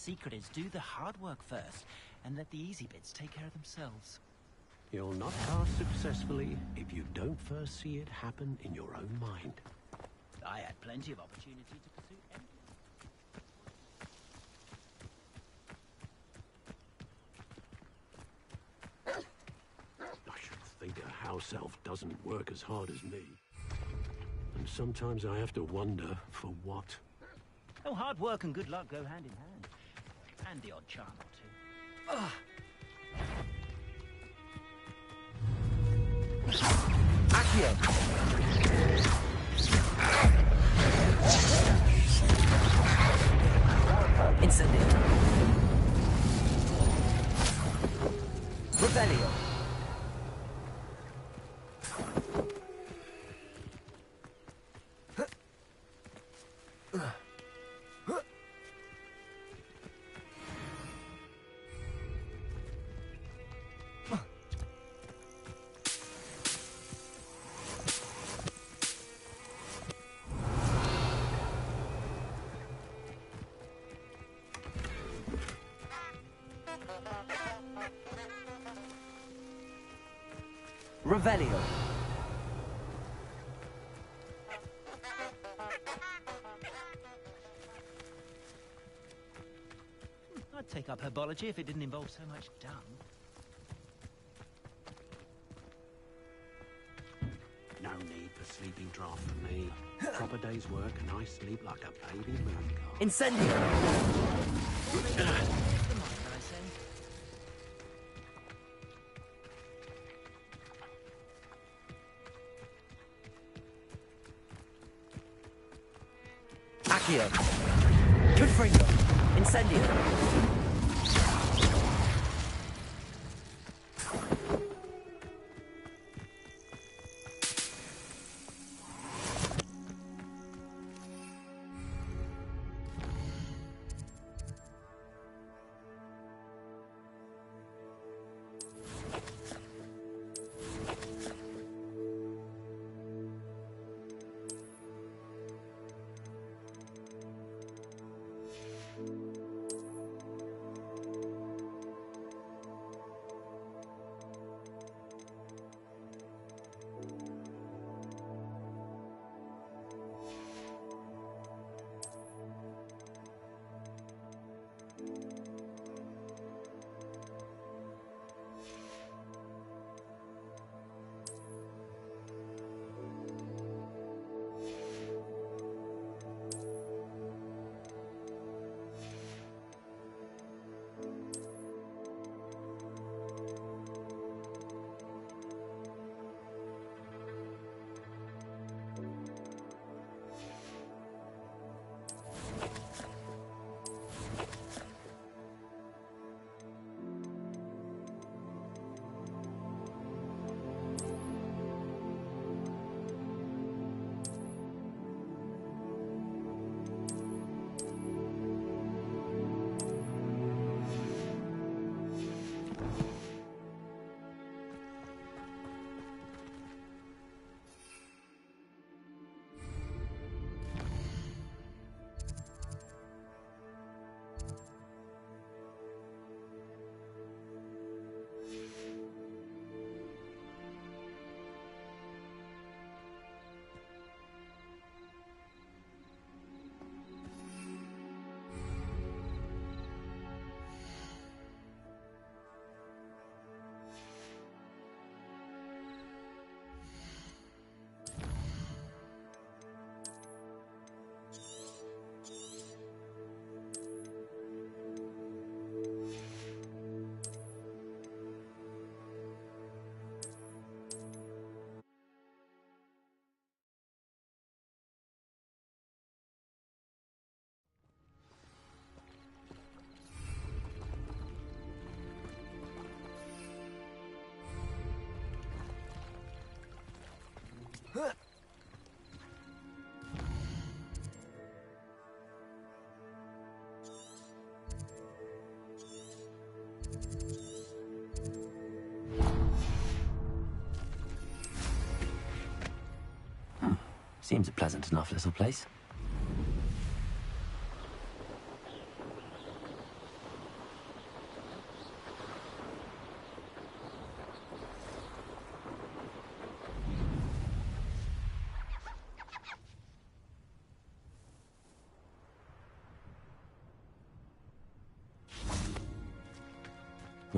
S12: secret is do the hard work first, and let the easy bits take care of themselves.
S13: You'll not pass successfully if you don't first see it happen in your own mind.
S12: I had plenty of opportunity to pursue anything.
S13: I should think a house elf doesn't work as hard as me. And sometimes I have to wonder for what.
S12: Oh, hard work and good luck go hand in hand. And the odd charm or two.
S10: Accio! Incendio! Revelio! Revelio.
S12: I'd take up herbology if it didn't involve so much dung.
S13: No need for sleeping draft for me. Proper day's work and I sleep like a baby moon calf.
S10: Incendio! Accio! Confringo! Incendio!
S3: Seems a pleasant enough little place.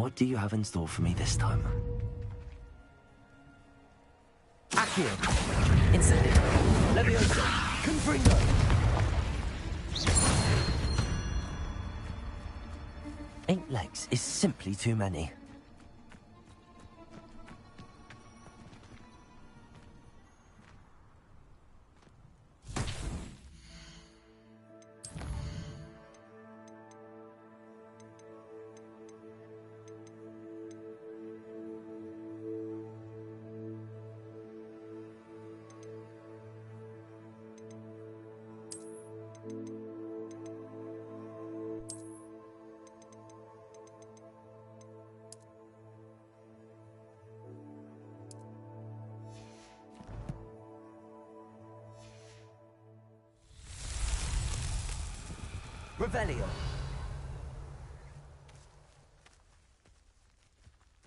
S3: What do you have in store for me this time?
S10: Accio! Incendio! Levioso! Confringo!
S3: Eight legs is simply too many.
S10: Revelio!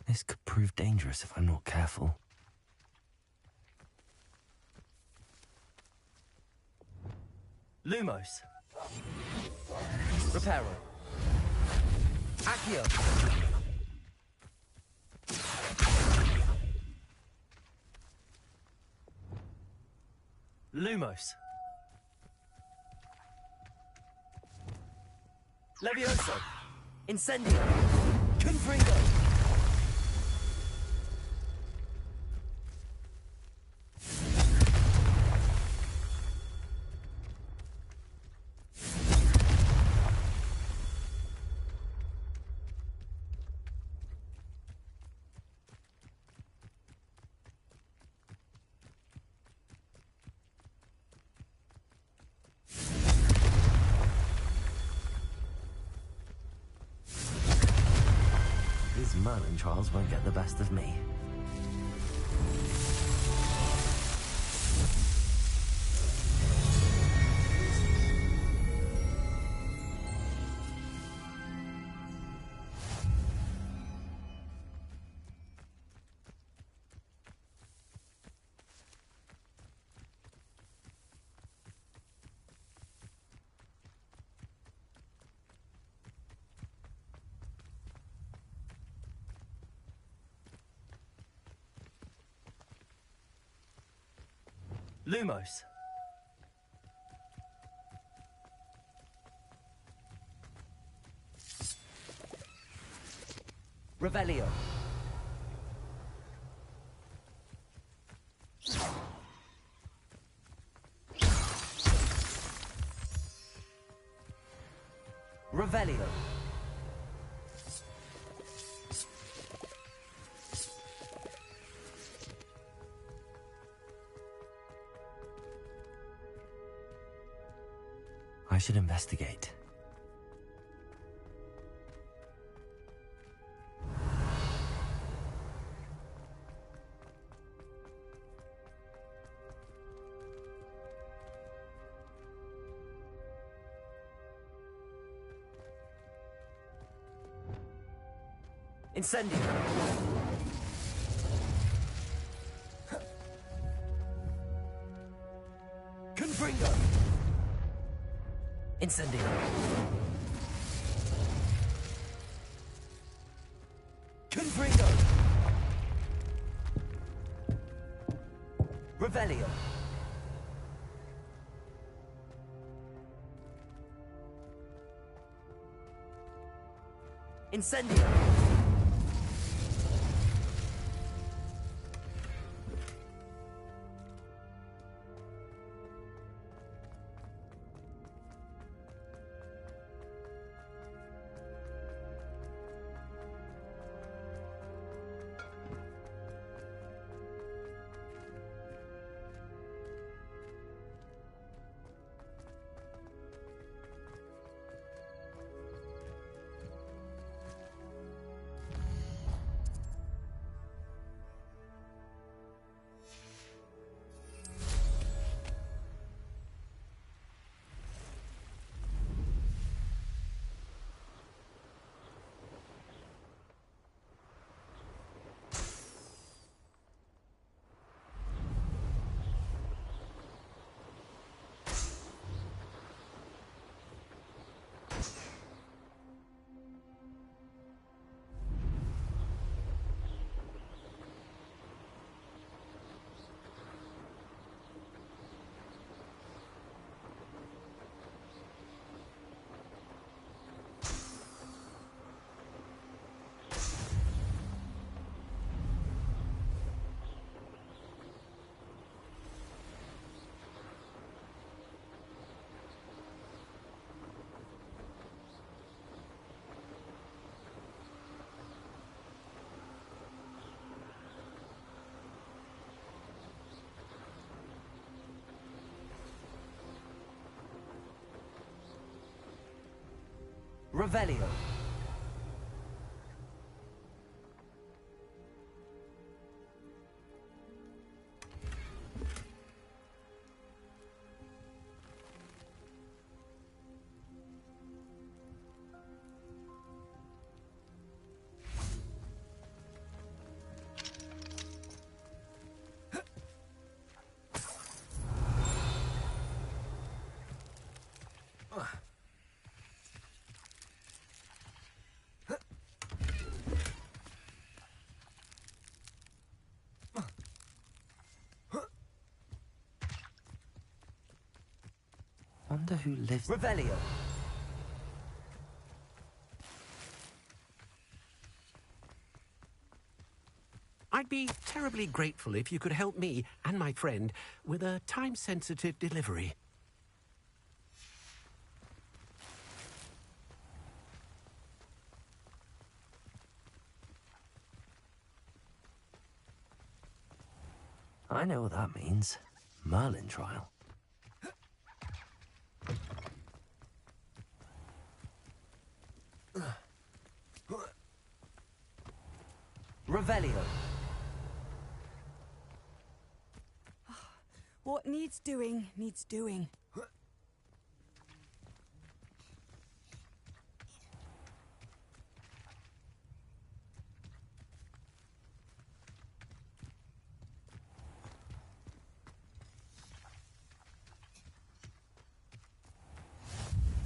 S3: This could prove dangerous if I'm not careful.
S10: Lumos! Reparo! Accio! Lumos! Levioso! Incendio! Confringo!
S3: These Merlin trials won't get the best of me.
S10: Lumos! Revelio! Revelio!
S3: I should investigate.
S10: Incendio! Confringo! Incendio! Confringo! Revelio! Incendio! Revelio.
S3: Wonder who lives...
S10: Revelio.
S14: I'd be terribly grateful if you could help me and my friend with a time-sensitive delivery.
S3: I know what that means. Merlin trial.
S10: Revelio.
S1: What needs doing, needs doing.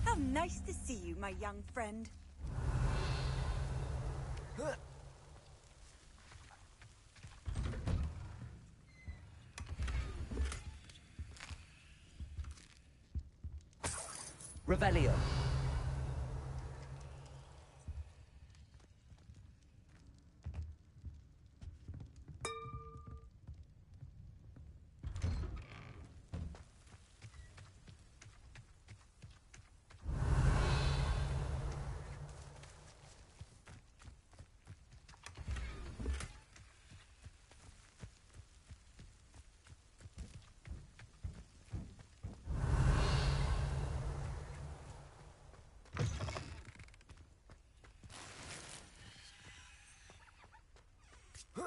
S1: How nice to see you, my young friend.
S10: Revelio.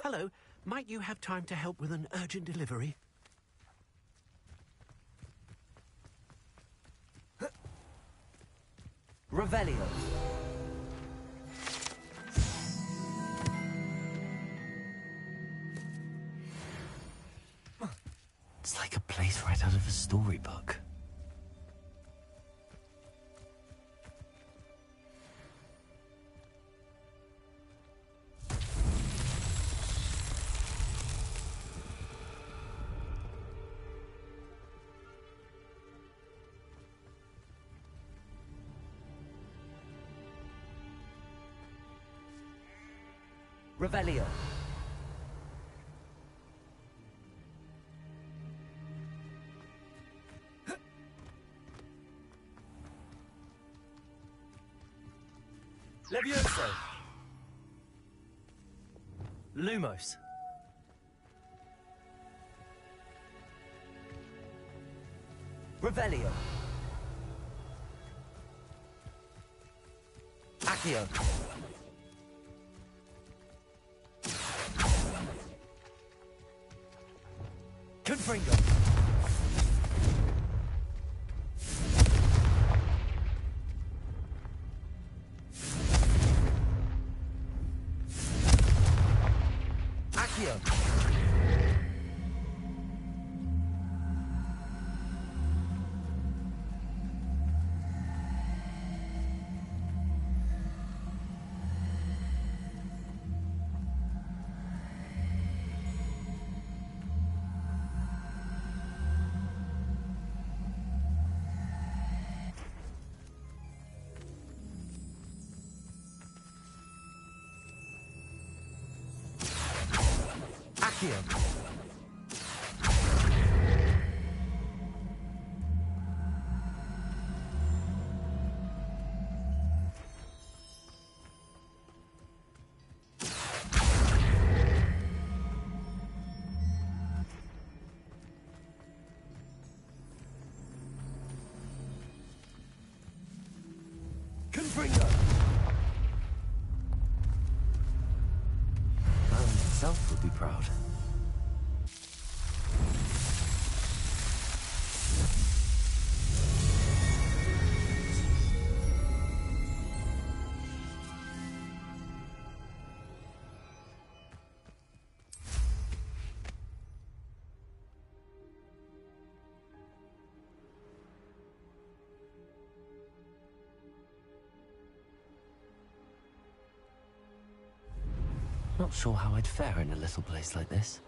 S14: Hello, might you have time to help with an urgent delivery?
S10: Revelio.
S3: It's like a place right out of a storybook.
S10: Revelio. Levioso.
S3: Lumos.
S10: Revelio. Accio. Confringo. Accio. Accio. Confringo.
S3: Not sure how I'd fare in a little place like this.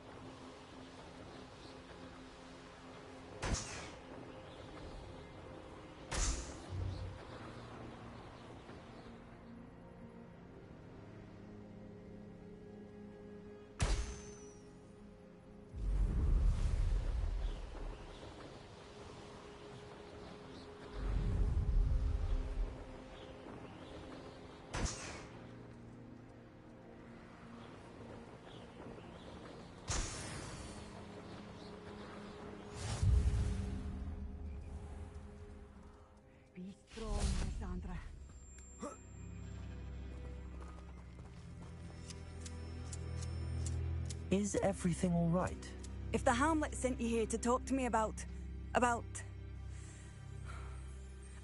S11: Be strong, Alexandra.
S3: Is everything all right?
S1: If the Hamlet sent you here to talk to me about...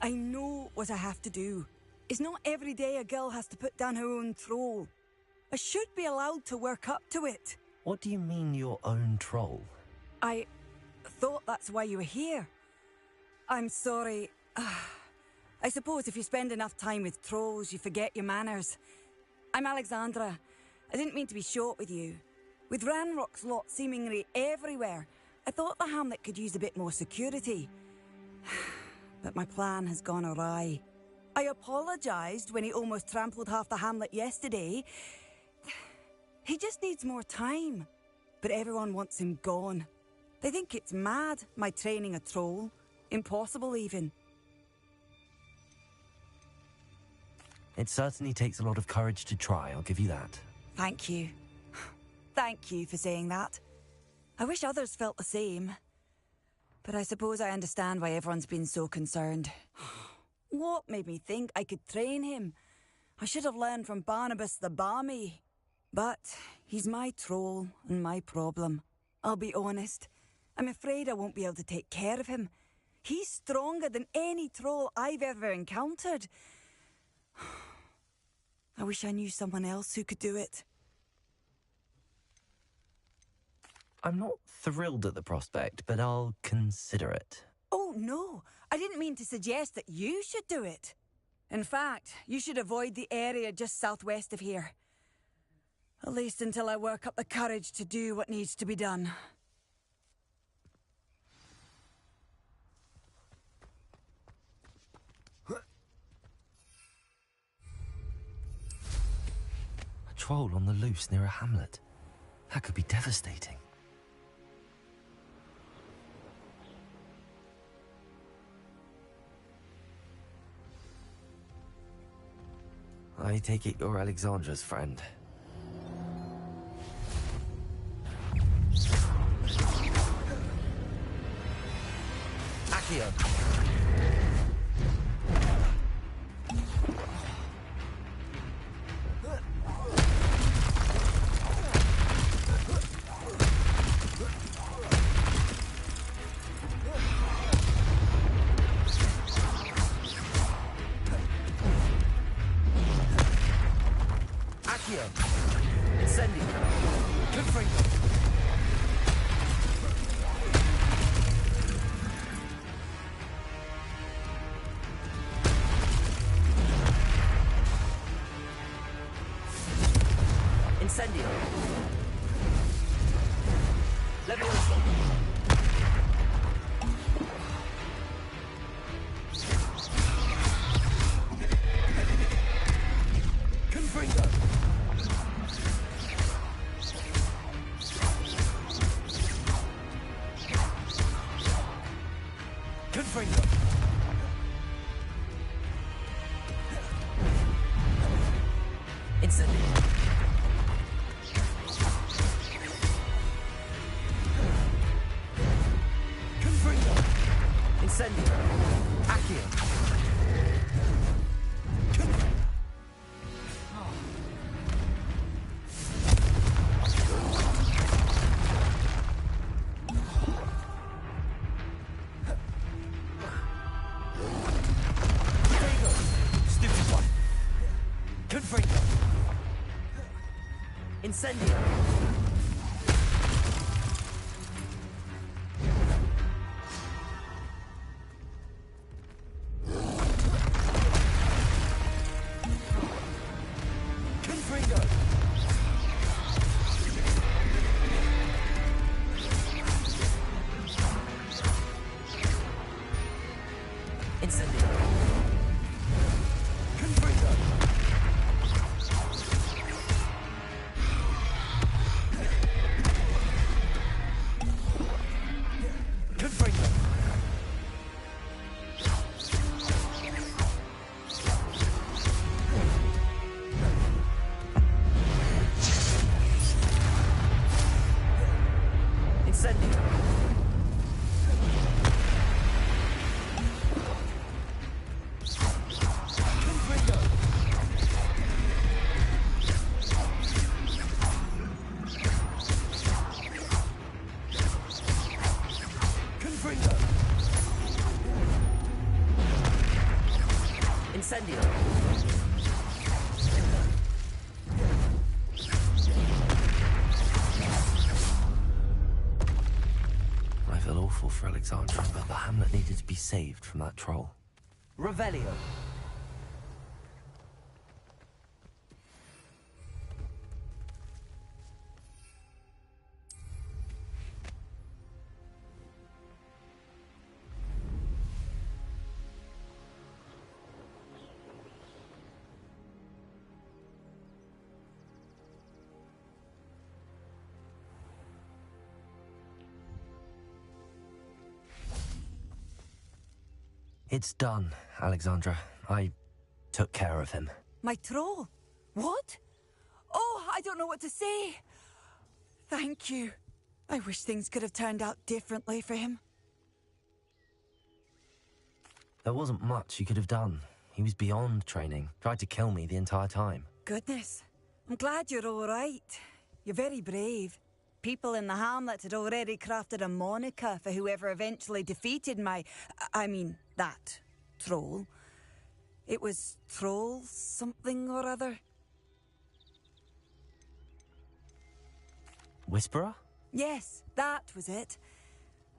S1: I know what I have to do. It's not every day a girl has to put down her own troll. I should be allowed to work up to it.
S3: What do you mean, your own troll?
S1: I thought that's why you were here. I'm sorry. I suppose if you spend enough time with trolls, you forget your manners. I'm Alexandra. I didn't mean to be short with you. With Ranrock's lot seemingly everywhere, I thought the Hamlet could use a bit more security. But my plan has gone awry. I apologised when he almost trampled half the Hamlet yesterday. He just needs more time. But everyone wants him gone. They think it's mad, my training a troll. Impossible, even.
S3: It certainly takes a lot of courage to try, I'll give you that.
S1: Thank you. Thank you for saying that. I wish others felt the same. But I suppose I understand why everyone's been so concerned. What made me think I could train him? I should have learned from Barnabas the Barmy. But he's my troll and my problem. I'll be honest. I'm afraid I won't be able to take care of him. He's stronger than any troll I've ever encountered. I wish I knew someone else who could do it.
S3: I'm not thrilled at the prospect, but I'll consider it.
S1: Oh, no. I didn't mean to suggest that you should do it. In fact, you should avoid the area just southwest of here. At least until I work up the courage to do what needs to be done.
S3: A troll on the loose near a hamlet. That could be devastating. I take it you're Alexandra's friend.
S10: Accio. Incendio. Confringo. Incendio. Levioso. Confringo. Confringo. Incendio. Confringo. Incendio. Accio. Stupid one. Confringo. Incendio. Confringo. Incendio. Confringo. Confringo. Incendio.
S3: I feel awful for Alexandra, but the hamlet needed to be saved from that troll.
S10: Revelio.
S3: It's done, Alexandra. I took care of him.
S1: My troll? What? Oh, I don't know what to say. Thank you. I wish things could have turned out differently for him.
S3: There wasn't much you could have done. He was beyond training. Tried to kill me the entire time.
S1: Goodness. I'm glad you're all right. You're very brave. People in the hamlet had already crafted a moniker for whoever eventually defeated that troll. It was Troll something or other.
S3: Whisperer?
S1: Yes, that was it.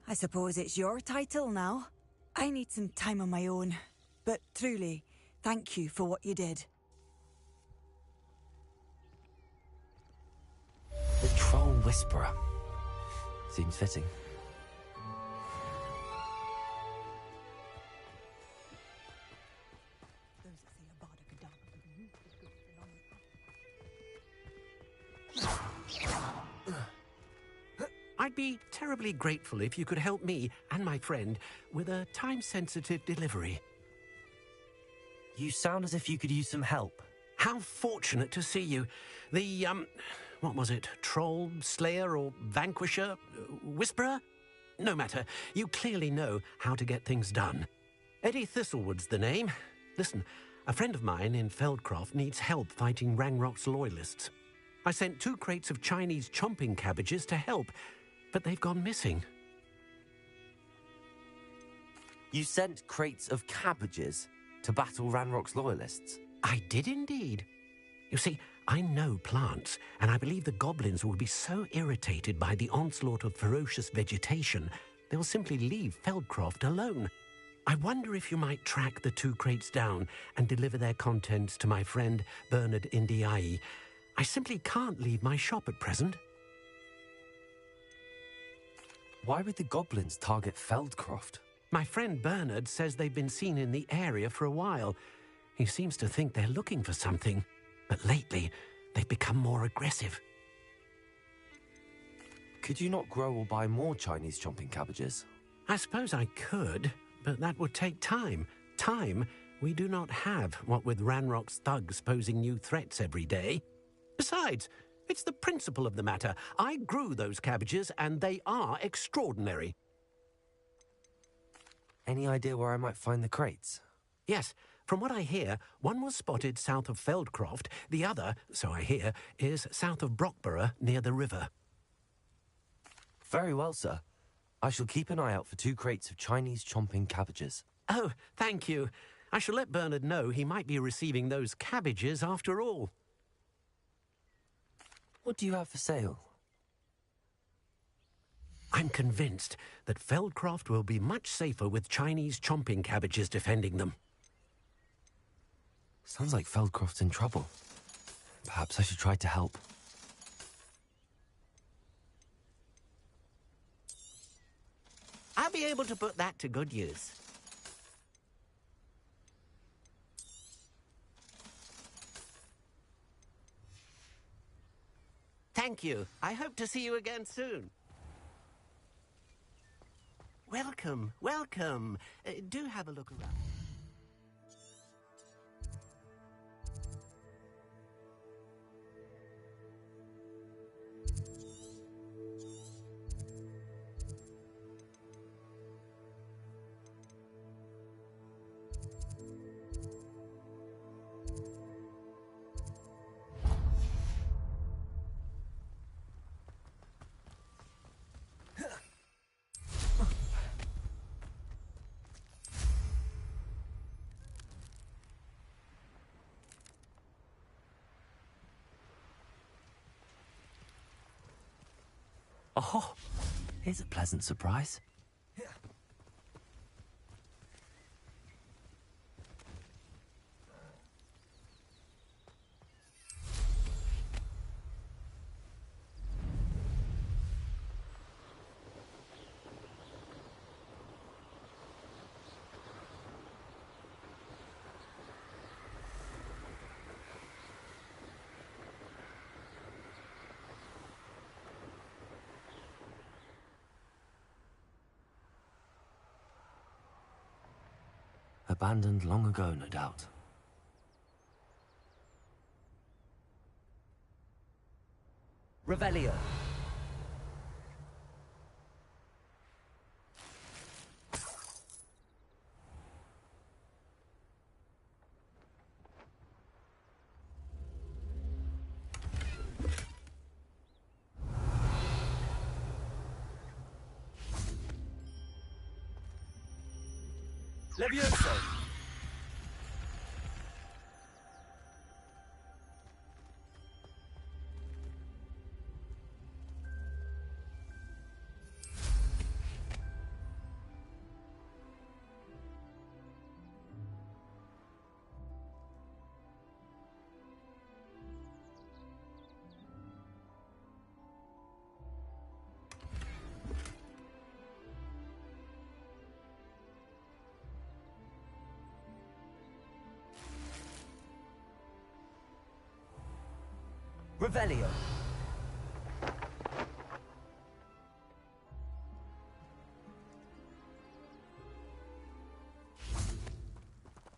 S1: I suppose it's your title now. I need some time on my own. But truly, thank you for what you did.
S3: The Troll Whisperer. Seems fitting.
S14: I'd be terribly grateful if you could help me and my friend with a time-sensitive delivery.
S3: You sound as if you could use some help.
S14: How fortunate to see you. The, what was it? Troll, Slayer, or Vanquisher? Whisperer? No matter. You clearly know how to get things done. Eddie Thistlewood's the name. Listen, a friend of mine in Feldcroft needs help fighting Ranrock's loyalists. I sent 2 crates of Chinese chomping cabbages to help, but they've gone missing.
S3: You sent crates of cabbages to battle Ranrock's loyalists?
S14: I did indeed. You see, I know plants, and I believe the goblins will be so irritated by the onslaught of ferocious vegetation, they'll simply leave Feldcroft alone. I wonder if you might track the 2 crates down and deliver their contents to my friend Bernard Indiai. I simply can't leave my shop at present.
S3: Why would the goblins target Feldcroft?
S14: My friend Bernard says they've been seen in the area for a while. He seems to think they're looking for something, but lately they've become more aggressive.
S3: Could you not grow or buy more Chinese chomping cabbages?
S14: I suppose I could, but that would take time. Time we do not have, what with Ranrock's thugs posing new threats every day. Besides, it's the principle of the matter. I grew those cabbages, and they are extraordinary.
S3: Any idea where I might find the crates?
S14: Yes. From what I hear, one was spotted south of Feldcroft. The other, so I hear, is south of Brockborough, near the river.
S3: Very well, sir. I shall keep an eye out for 2 crates of Chinese chomping cabbages.
S14: Oh, thank you. I shall let Bernard know he might be receiving those cabbages after all.
S3: What do you have for sale?
S14: I'm convinced that Feldcroft will be much safer with Chinese chomping cabbages defending them.
S3: Sounds like Feldcroft's in trouble. Perhaps I should try to help.
S14: I'll be able to put that to good use. Thank you. I hope to see you again soon. Welcome, welcome. Do have a look around.
S3: Oh, here's a pleasant surprise. Abandoned long ago, no doubt.
S10: Revelio. Levioso. Revelio.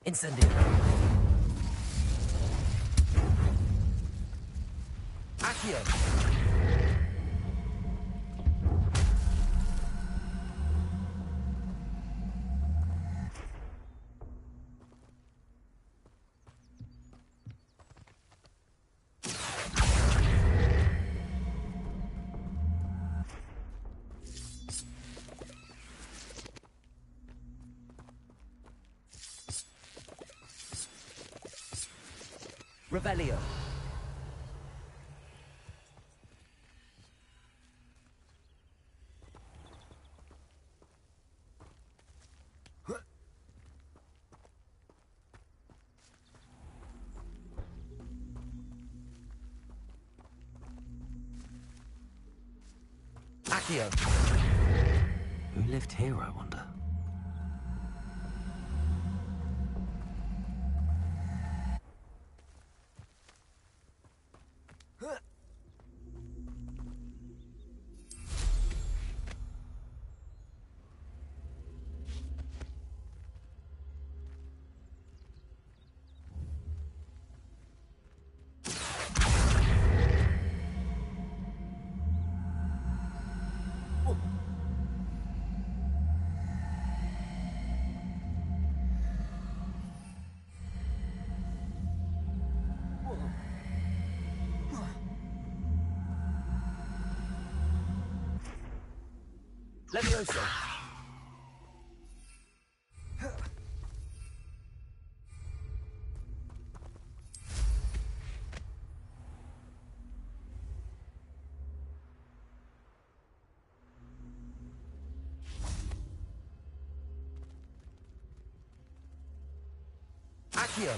S10: Incendio. Accio. Revelio. Accio.
S3: Who lived here, I wonder?
S10: Levioso. Accio.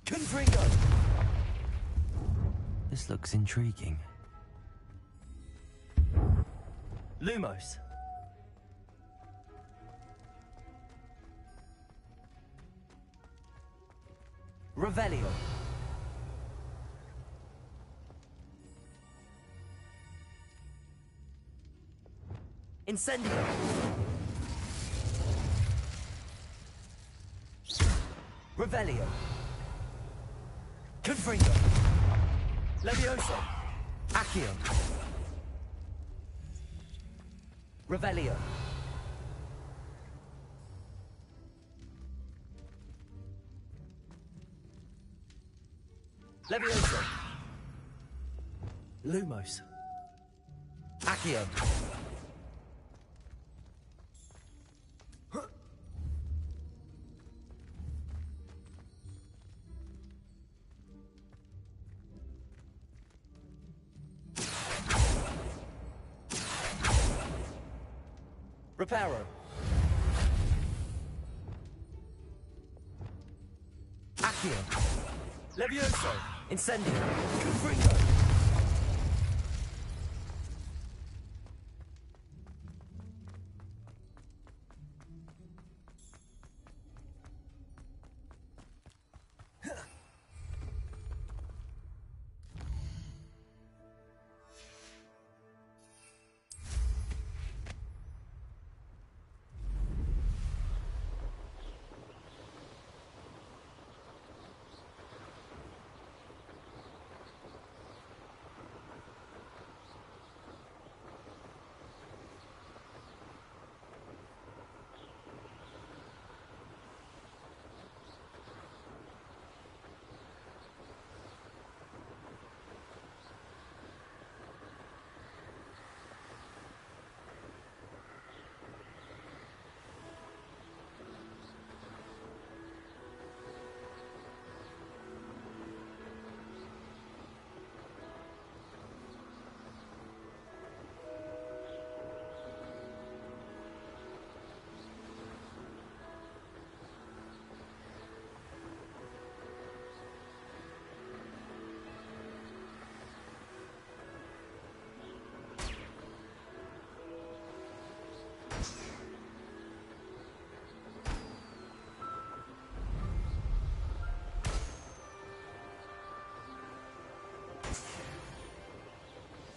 S10: Confringo.
S3: This looks intriguing.
S10: Lumos. Revelio. Incendio. Revelio. Confringo. Levioso. Accio. Revelio. Levioso. Lumos. Accio. Reparo. Accio. Levioso. Incendio. Confringo.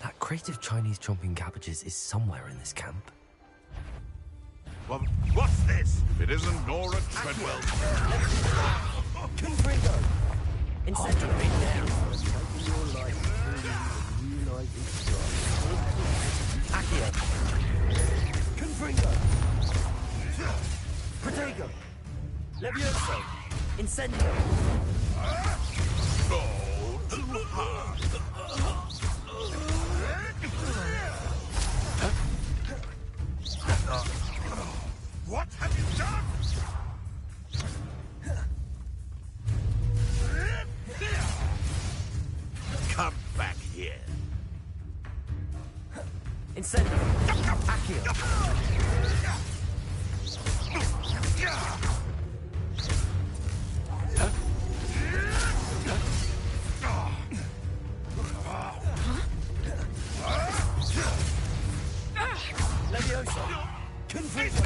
S3: That crate of Chinese chomping cabbages is somewhere in this camp.
S9: Well, what's this? If it isn't Nora Treadwell.
S10: Confringo. Incendio. Accio. Confringo. Protego. Levioso. Incendio.
S9: Go too hard. What have you done? Come back here.
S10: Incendio. Accio. Levioso. Confringo.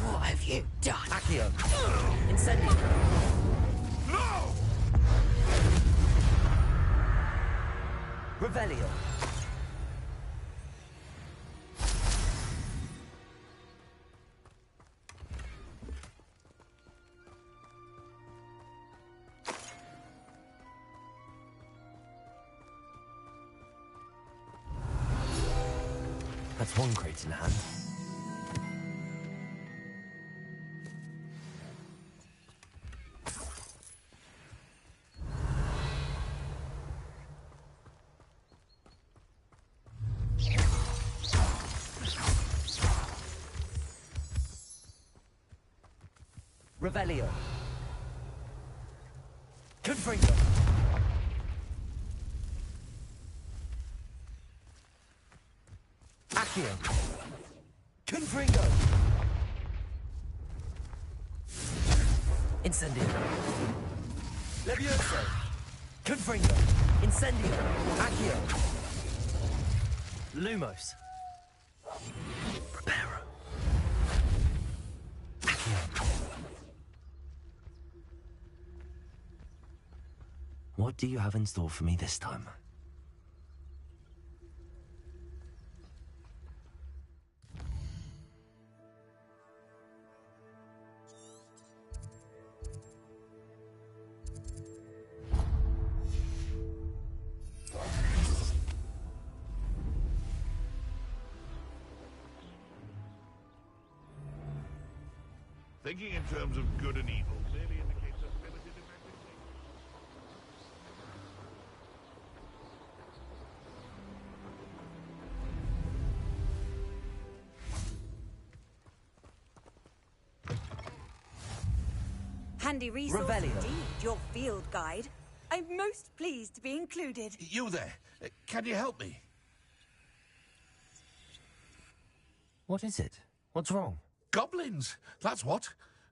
S6: What have you done?
S10: Accio. Incendio.
S9: No!
S10: Revelio.
S3: That's one crate in hand.
S10: Revelio. Confringo. Accio. Confringo. Incendio. Levioso. Confringo. Incendio. Accio. Lumos. Reparo. Accio.
S3: What do you have in store for me this time?
S9: Thinking in terms of good and evil clearly indicates a limited imagination.
S1: Handy resource
S10: Revelio.
S1: indeed, your field guide. I'm most pleased to be included.
S9: You there? Can you help me?
S3: What is it? What's wrong?
S9: Goblins, that's what.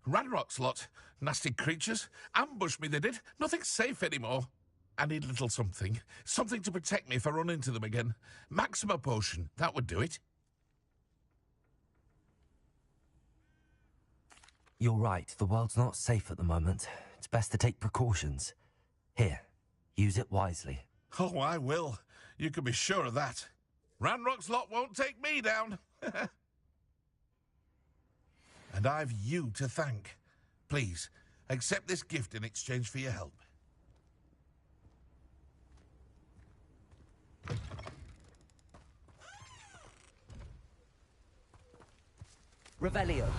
S9: Ranrock's lot. Nasty creatures. Ambushed me, they did. Nothing's safe anymore. I need a little something. Something to protect me if I run into them again. Maxima potion, that would do it.
S3: You're right, the world's not safe at the moment. It's best to take precautions. Here, use it wisely.
S9: Oh, I will. You can be sure of that. Ranrock's lot won't take me down. And I've you to thank. Please, accept this gift in exchange for your help.
S10: Revelio.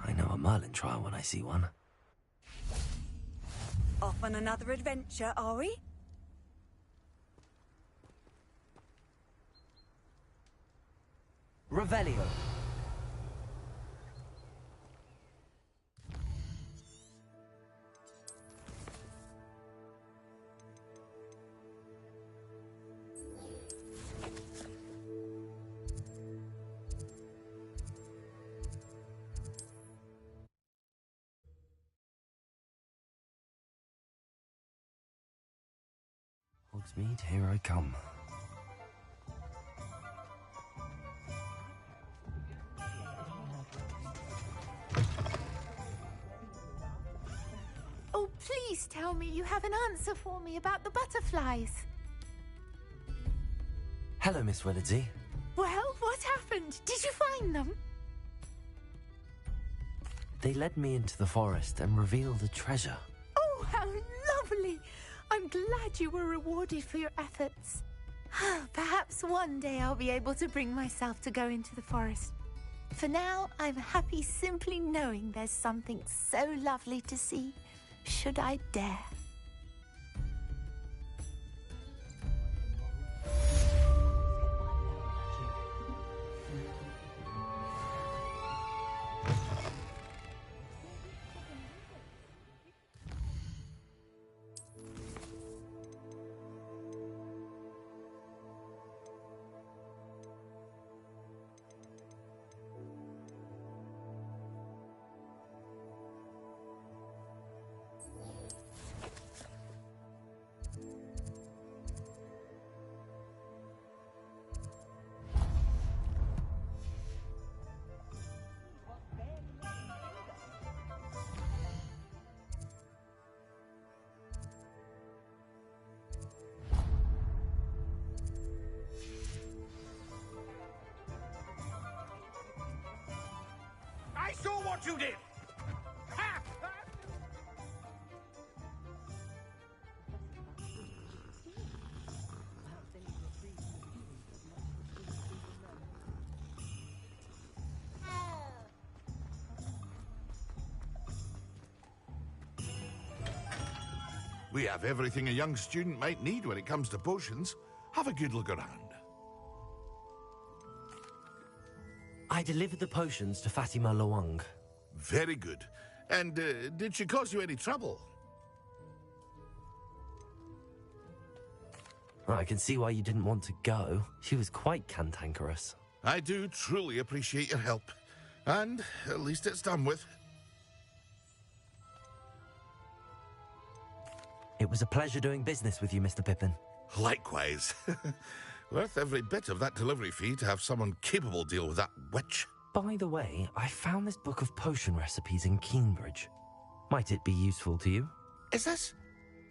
S3: I know a Merlin trial when I see one.
S1: Off on another adventure, are we?
S10: Revelio.
S3: Hogsmeade, here I come.
S7: Oh, please tell me you have an answer for me about the butterflies.
S3: Hello, Miss Willardsey.
S7: Well, what happened? Did you find them?
S3: They led me into the forest and revealed a treasure.
S7: Oh, how lovely! I'm glad you were rewarded for your efforts. Perhaps one day I'll be able to bring myself to go into the forest. For now, I'm happy simply knowing there's something so lovely to see, should I dare.
S8: I saw what you did! Ha!
S9: We have everything a young student might need when it comes to potions. Have a good look around.
S3: I delivered the potions to Fatima Lawang.
S9: Very good. And did she cause you any trouble?
S3: Well, I can see why you didn't want to go. She was quite cantankerous.
S9: I do truly appreciate your help. And at least it's done with.
S3: It was a pleasure doing business with you, Mr. Pippin.
S9: Likewise. Worth every bit of that delivery fee to have someone capable deal with that witch.
S3: By the way, I found this book of potion recipes in Cambridge. Might it be useful to you?
S9: Is this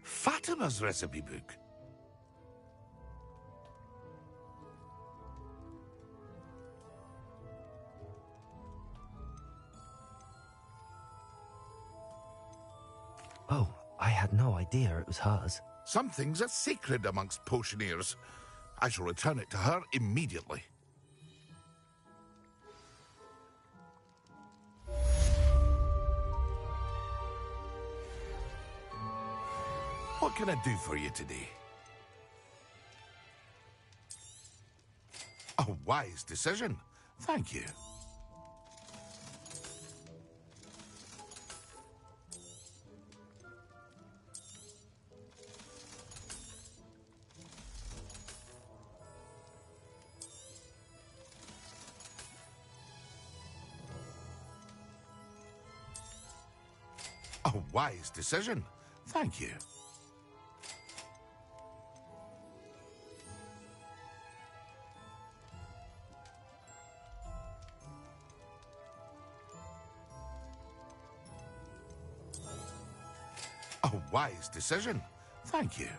S9: Fatima's recipe book?
S3: Oh, I had no idea it was hers.
S9: Some things are sacred amongst potioneers. I shall return it to her immediately. What can I do for you today? A wise decision. Thank you. A wise decision. Thank you. A wise decision. Thank you.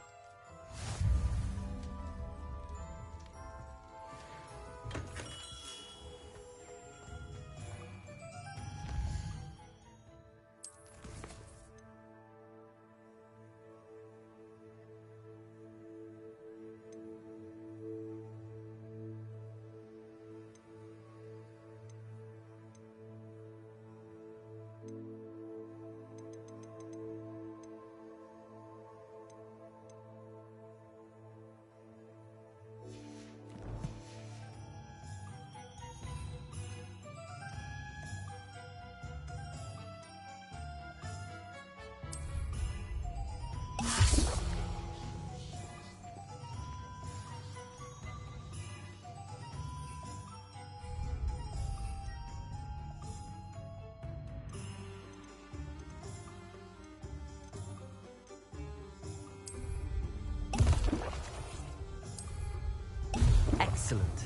S3: Excellent.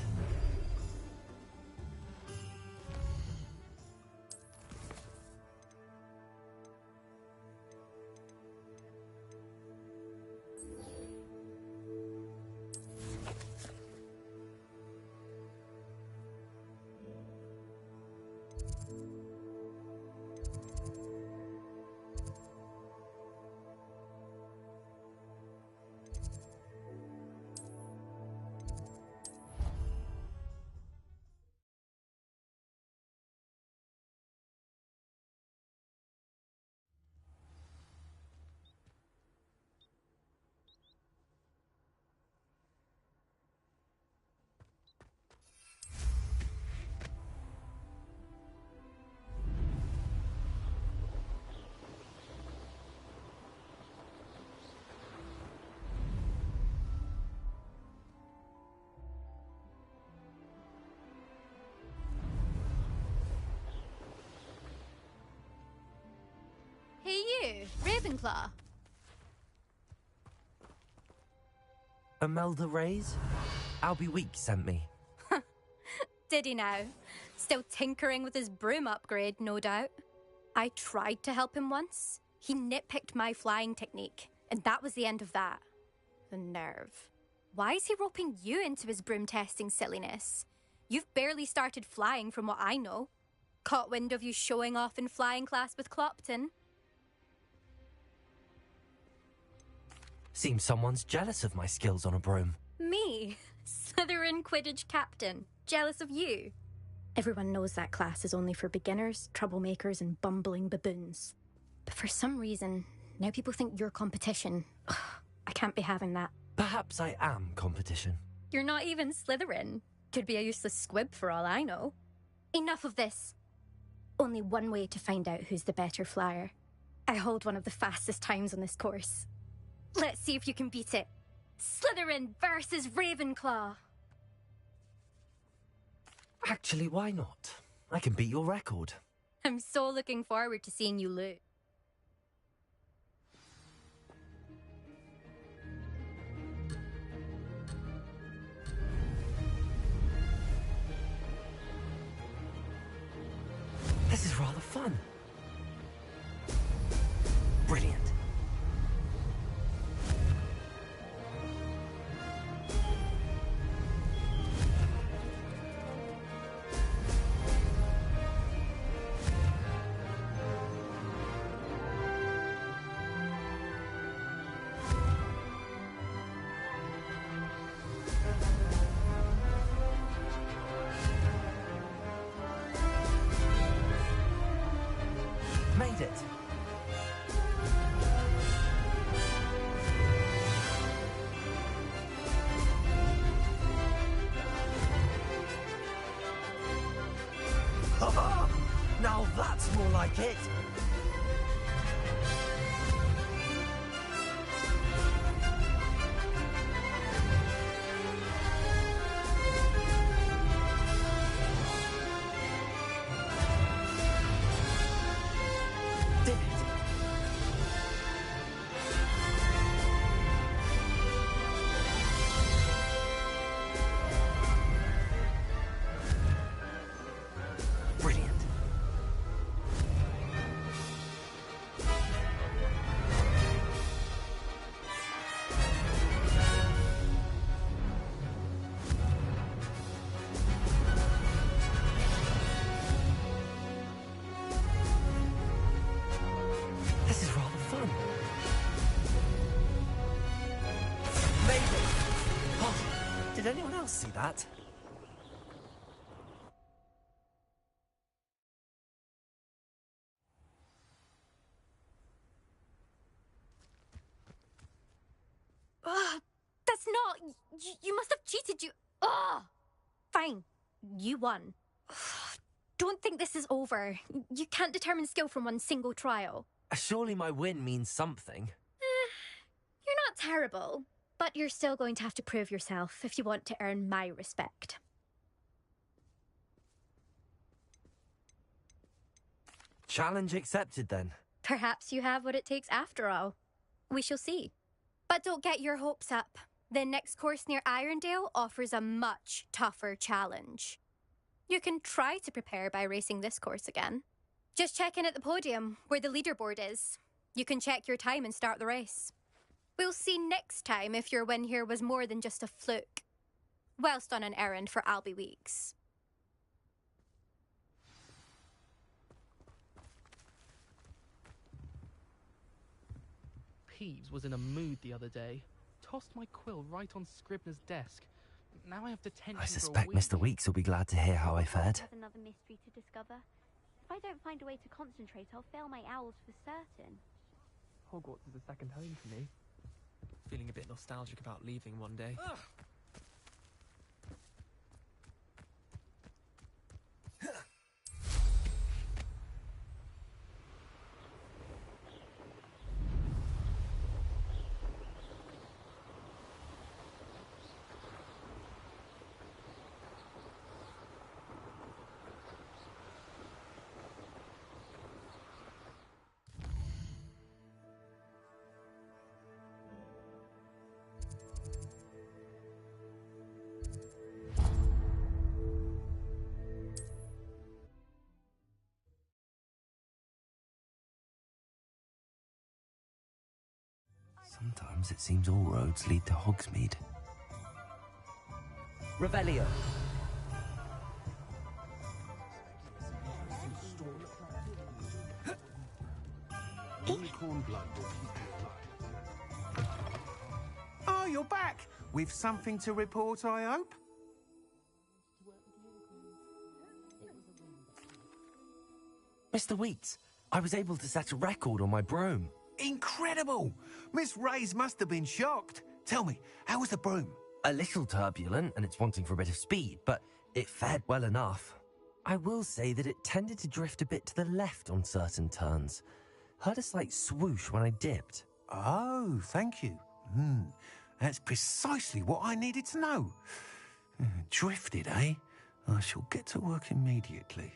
S15: Hey you, Ravenclaw.
S3: Imelda Reyes? Albie Week sent me.
S15: Did he now? Still tinkering with his broom upgrade, no doubt. I tried to help him once. He nitpicked my flying technique, and that was the end of that. The nerve. Why is he roping you into his broom testing silliness? You've barely started flying from what I know. Caught wind of you showing off in flying class with Clopton.
S3: Seems someone's jealous of my skills on a broom.
S15: Me? Slytherin Quidditch captain. Jealous of you? Everyone knows that class is only for beginners, troublemakers, and bumbling baboons. But for some reason, Now people think you're competition. Ugh, I can't be having that.
S3: Perhaps I am competition.
S15: You're not even Slytherin. Could be a useless squib for all I know. Enough of this. Only one way to find out who's the better flyer. I hold one of the fastest times on this course. Let's see if you can beat it. Slytherin versus Ravenclaw.
S3: Actually, why not? I can beat your record.
S15: I'm so looking forward to seeing you lose.
S3: This is rather fun. Brilliant. Made it. Now that's more like it. Did it. Brilliant. This is rather fun. Maybe. Oh, did anyone else see that?
S15: Ugh, that's not... You must have cheated, you... Ugh! Fine. You won. Ugh, don't think this is over. You can't determine skill from one single trial.
S3: Surely my win means something.
S15: You're not terrible, but you're still going to have to prove yourself if you want to earn my respect.
S3: Challenge accepted then.
S15: Perhaps you have what it takes after all. We shall see. But don't get your hopes up. The next course near Irondale offers a much tougher challenge. You can try to prepare by racing this course again. Just check in at the podium, where the leaderboard is. You can check your time and start the race. We'll see next time if your win here was more than just a fluke. Whilst on an errand for Albie Weeks.
S16: Peeves was in a mood the other day. Tossed my quill right on Scribner's desk. Now I have detention
S3: I
S16: for a
S3: suspect
S16: week.
S3: Mr. Weeks will be glad to hear how I fared.
S17: There's another mystery to discover. If I don't find a way to concentrate, I'll fail my owls for certain.
S16: Hogwarts is a second home for me.
S18: Feeling a bit nostalgic about leaving one day.
S3: Sometimes it seems all roads lead to Hogsmeade.
S10: Revelio.
S13: Unicorn blood will keep you alive.
S8: Oh, you're back. With something to report, I hope?
S3: Mr. Weeks, I was able to set a record on my broom.
S8: Incredible! Miss Reyes must have been shocked. Tell me, how was the broom?
S3: A little turbulent, and it's wanting for a bit of speed, but it fared well enough. I will say that it tended to drift a bit to the left on certain turns. Heard a slight swoosh when I dipped.
S8: Oh, thank you. That's precisely what I needed to know. Drifted, eh? I shall get to work immediately.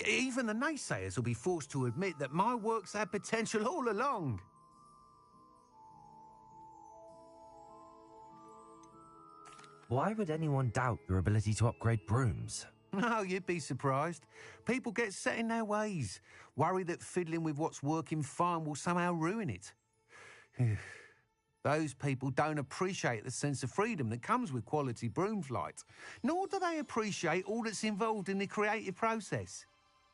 S8: Even the naysayers will be forced to admit that my work's had potential all along.
S3: Why would anyone doubt your ability to upgrade brooms?
S8: No, you'd be surprised. People get set in their ways, worry that fiddling with what's working fine will somehow ruin it. Those people don't appreciate the sense of freedom that comes with quality broom flight, nor do they appreciate all that's involved in the creative process.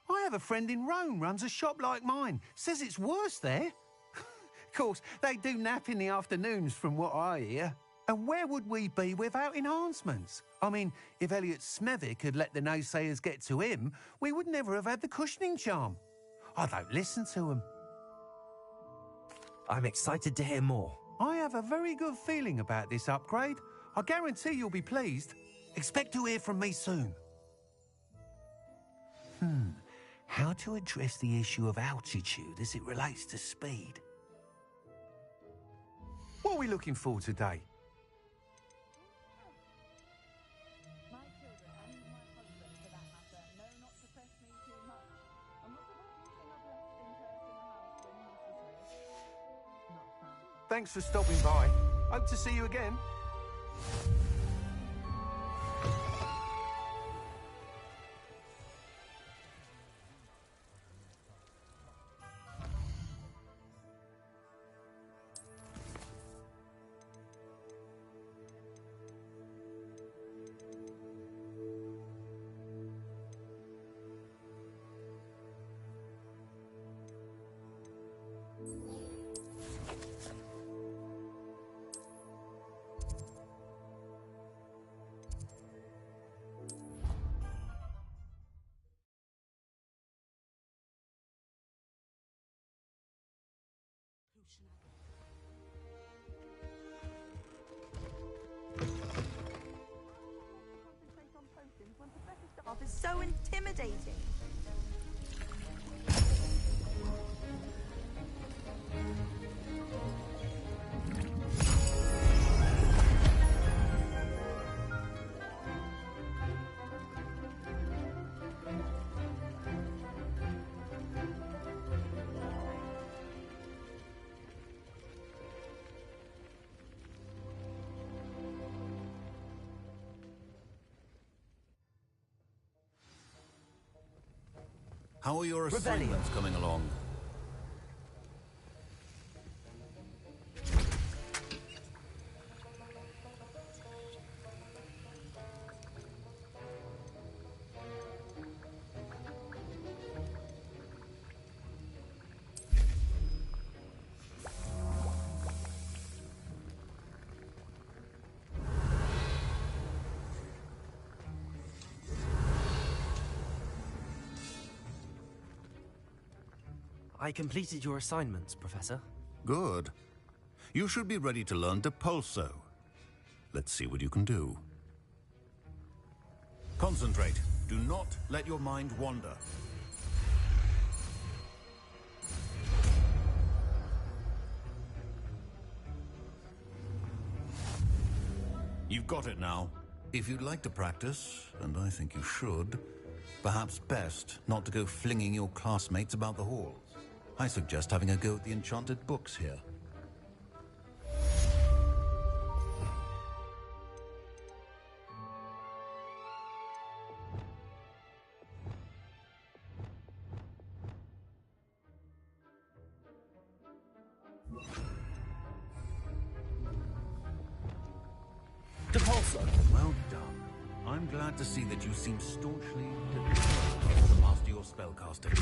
S8: I have a friend in Rome runs a shop like mine, says it's worse there. Of course, they do nap in the afternoons from what I hear. And where would we be without enhancements? I mean, if Elliot Smethwick had let the naysayers get to him, we would never have had the cushioning charm. I don't listen to them.
S3: I'm excited to hear more.
S8: I have a very good feeling about this upgrade. I guarantee you'll be pleased. Expect to hear from me soon. How to address the issue of altitude as it relates to speed? What are we looking for today? Thanks for stopping by. Hope to see you again.
S19: Is so intimidating.
S5: How are your assignments coming along?
S3: I completed your assignments, Professor.
S5: Good. You should be ready to learn Depulso. Let's see what you can do. Concentrate. Do not let your mind wander. You've got it now. If you'd like to practice, and I think you should, perhaps best not to go flinging your classmates about the halls. I suggest having a go at the enchanted books here.
S3: Depulso!
S5: Well done. I'm glad to see that you seem staunchly determined to master your spellcasting.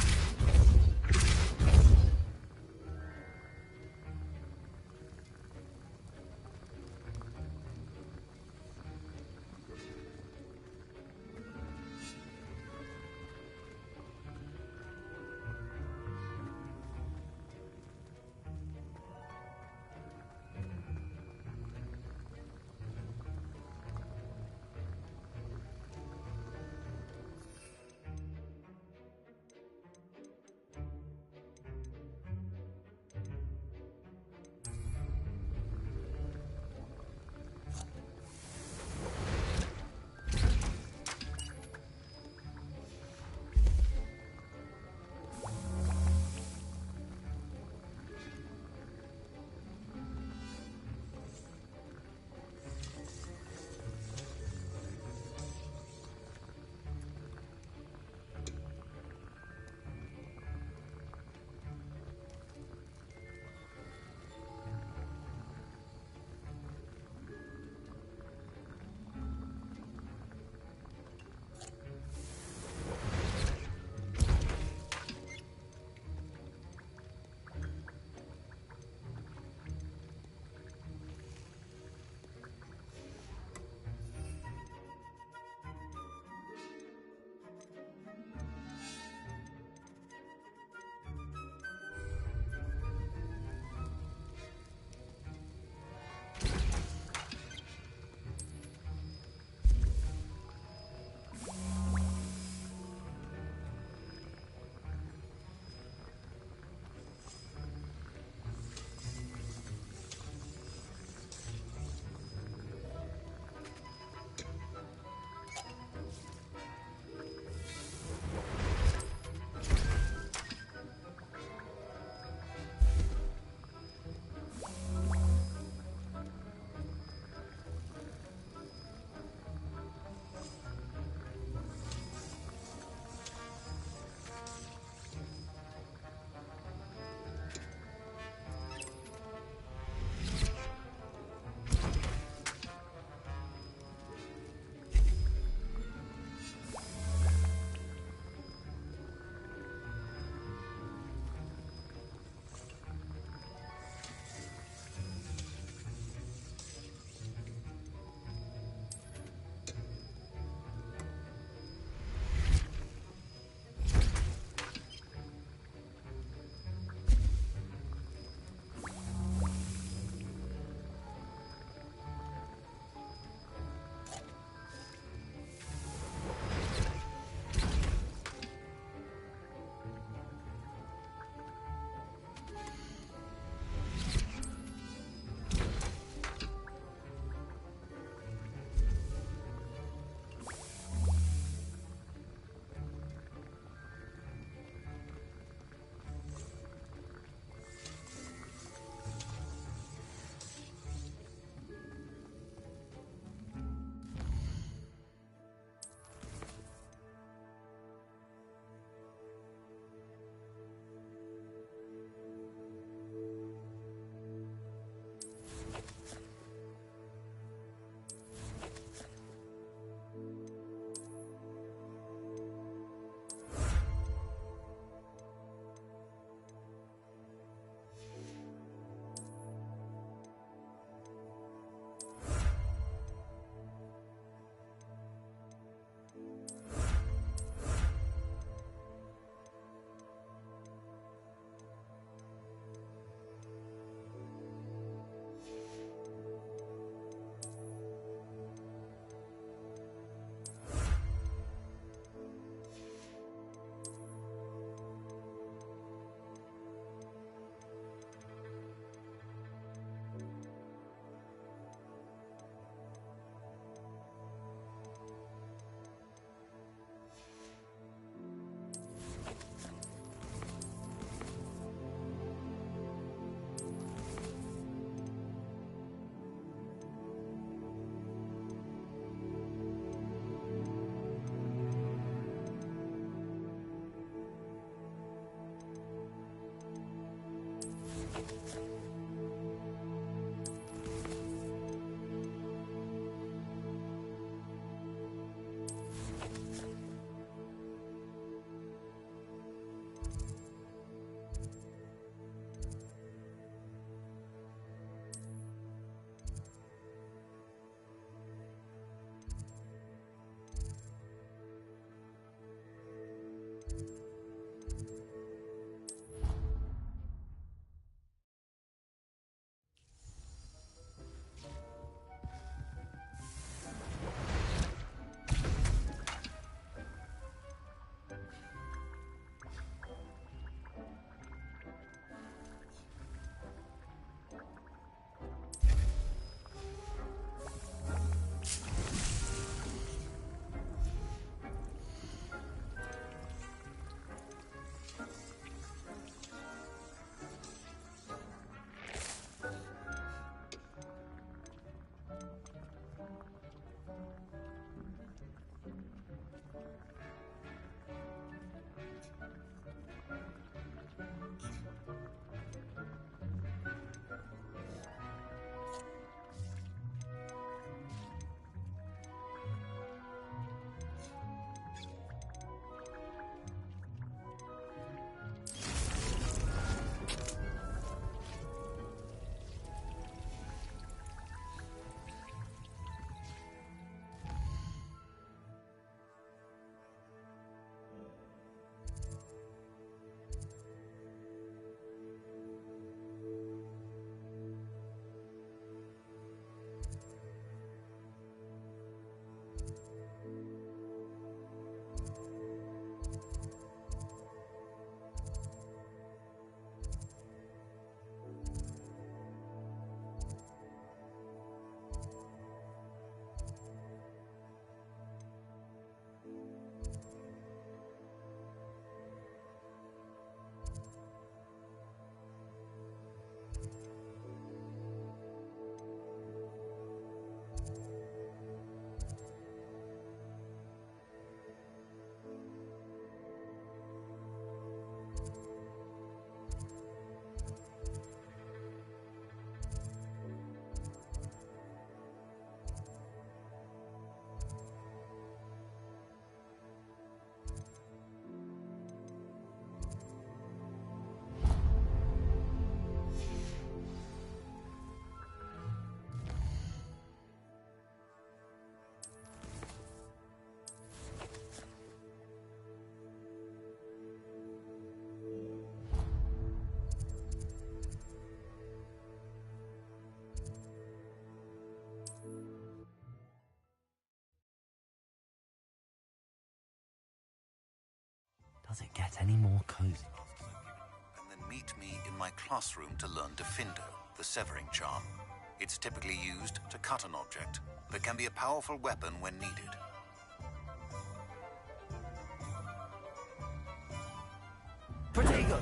S3: Does it get any more cozy?
S5: And then meet me in my classroom to learn Defindo, the severing charm. It's typically used to cut an object, but can be a powerful weapon when needed.
S3: Protego!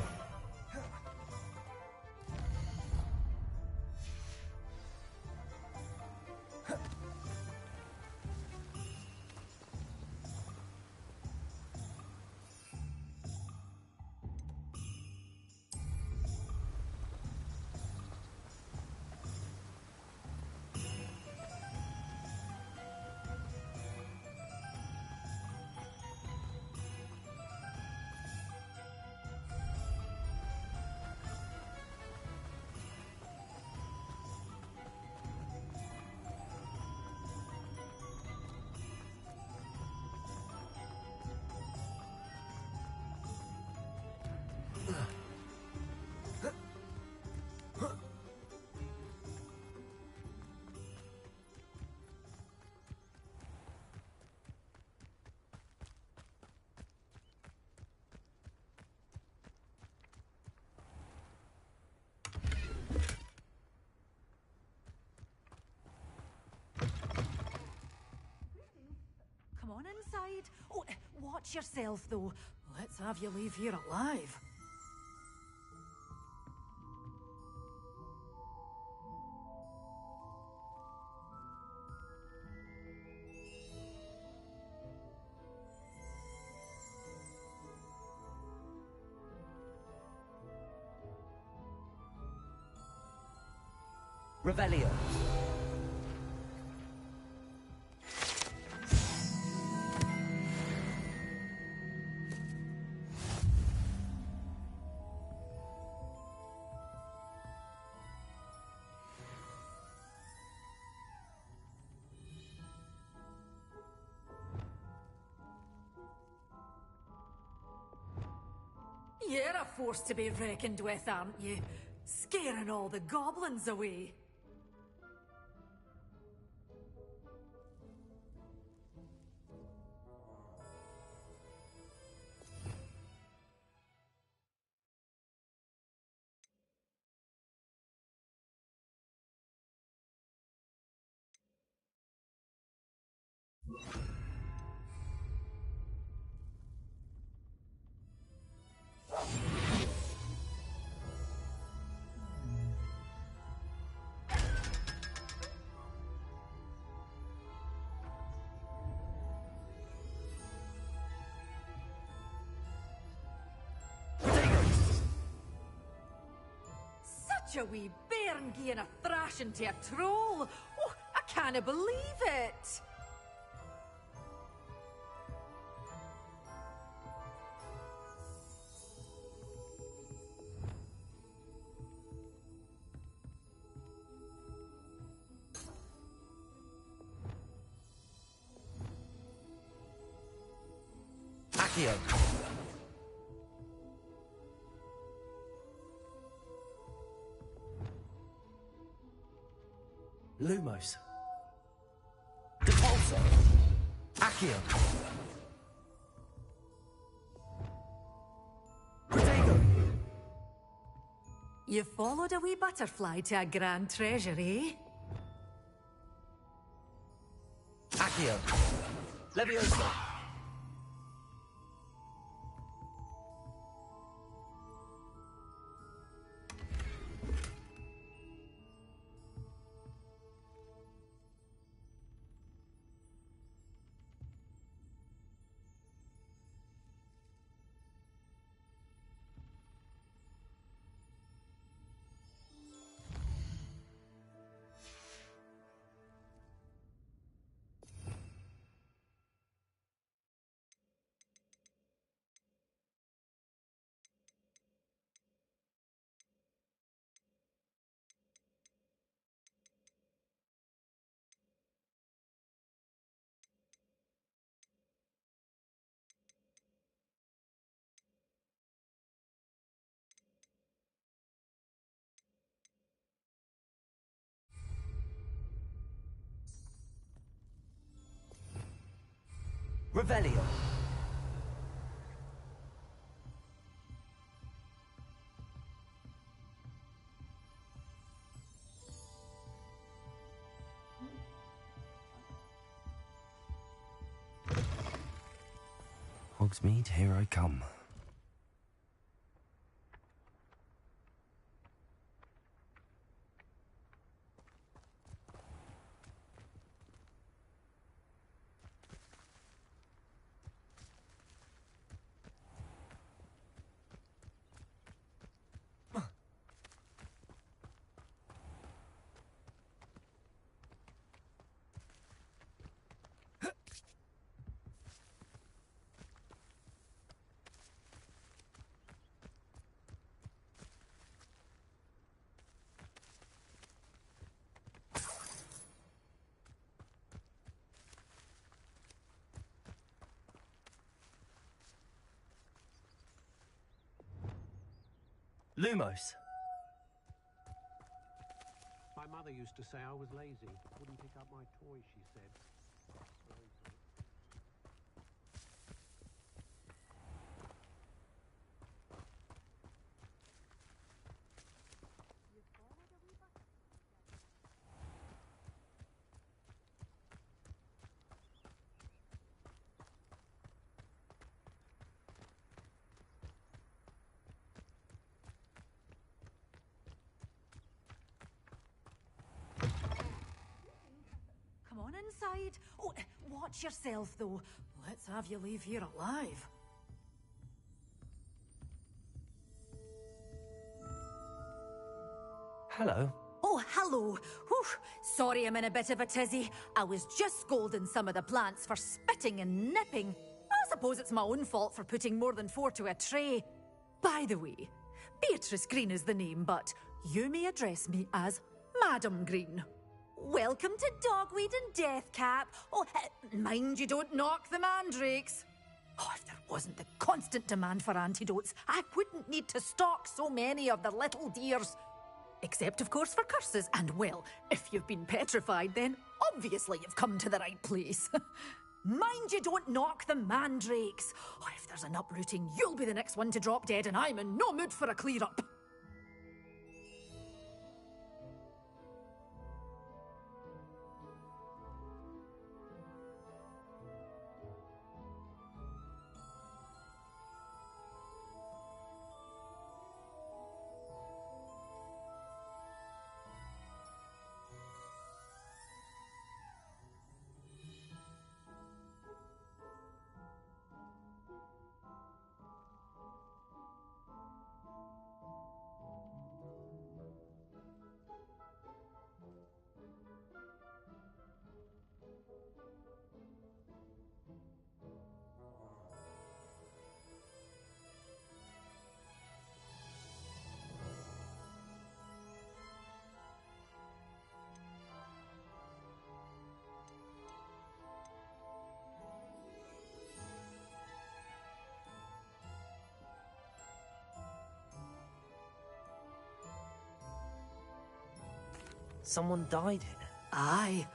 S11: Come on inside. Oh, watch yourself, though. Let's have you leave here alive.
S10: Revelio.
S20: You're a force to be reckoned with, aren't you? Scaring all the goblins away. Such a wee bairn gieing a thrashing to a troll. Oh, I can't believe it.
S3: Accio.
S10: Lumos. Depulso. Accio. Protego.
S20: You followed a wee butterfly to a grand treasure, eh?
S10: Accio. Leviosa. Revelio.
S3: Hogsmeade, here I come.
S10: Lumos.
S13: My mother used to say I was lazy. Wouldn't pick up my toys, she said.
S20: Come on inside. Oh, watch yourself, though. Let's have you leave here alive.
S3: Hello.
S20: Oh, Oh, hello. Whew. Sorry I'm in a bit of a tizzy. I was just scolding some of the plants for spitting and nipping. I suppose it's my own fault for putting more than 4 to a tray. By the way, Beatrice Green is the name, but you may address me as Madam Green. Welcome to Dogweed and Deathcap. Oh, mind you don't knock the mandrakes. Oh, if there wasn't the constant demand for antidotes, I wouldn't need to stock so many of the little dears. Except, of course, for curses. And, well, if you've been petrified, then obviously you've come to the right place. Mind you don't knock the mandrakes. Oh, if there's an uprooting, you'll be the next one to drop dead, and I'm in no mood for a clear-up.
S3: Someone died here.
S20: Aye.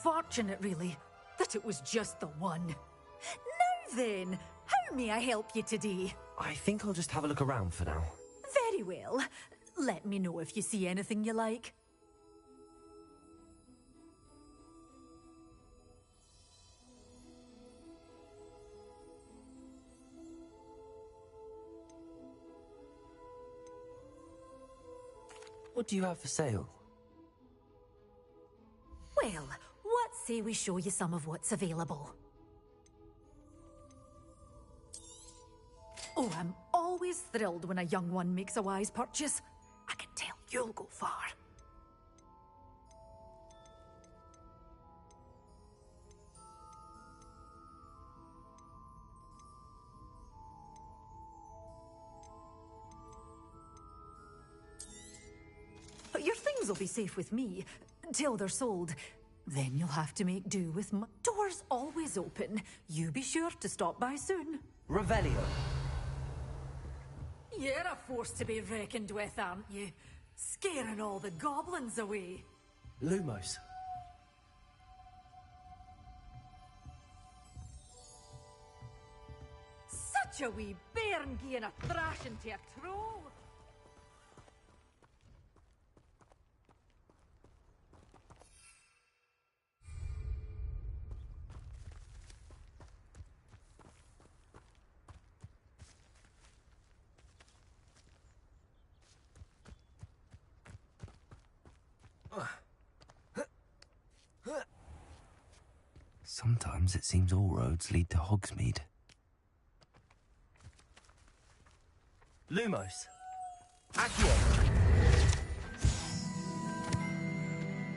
S20: Fortunate, really, that it was just the one. Now then, how may I help you today?
S3: I think I'll just have a look around for now.
S20: Very well. Let me know if you see anything you like.
S3: What do you have for sale?
S20: Well, what say we show you some of what's available? Oh, I'm always thrilled when a young one makes a wise purchase. I can tell you'll go far. But your things will be safe with me, till they're sold. Then you'll have to make do with my... Door's always open. You be sure to stop by soon.
S3: Revelio.
S20: You're a force to be reckoned with, aren't you? Scaring all the goblins away.
S10: Lumos.
S20: Such a wee bairn gieing a thrashing to a troll.
S3: Sometimes it seems all roads lead to Hogsmeade.
S10: Lumos. Accio.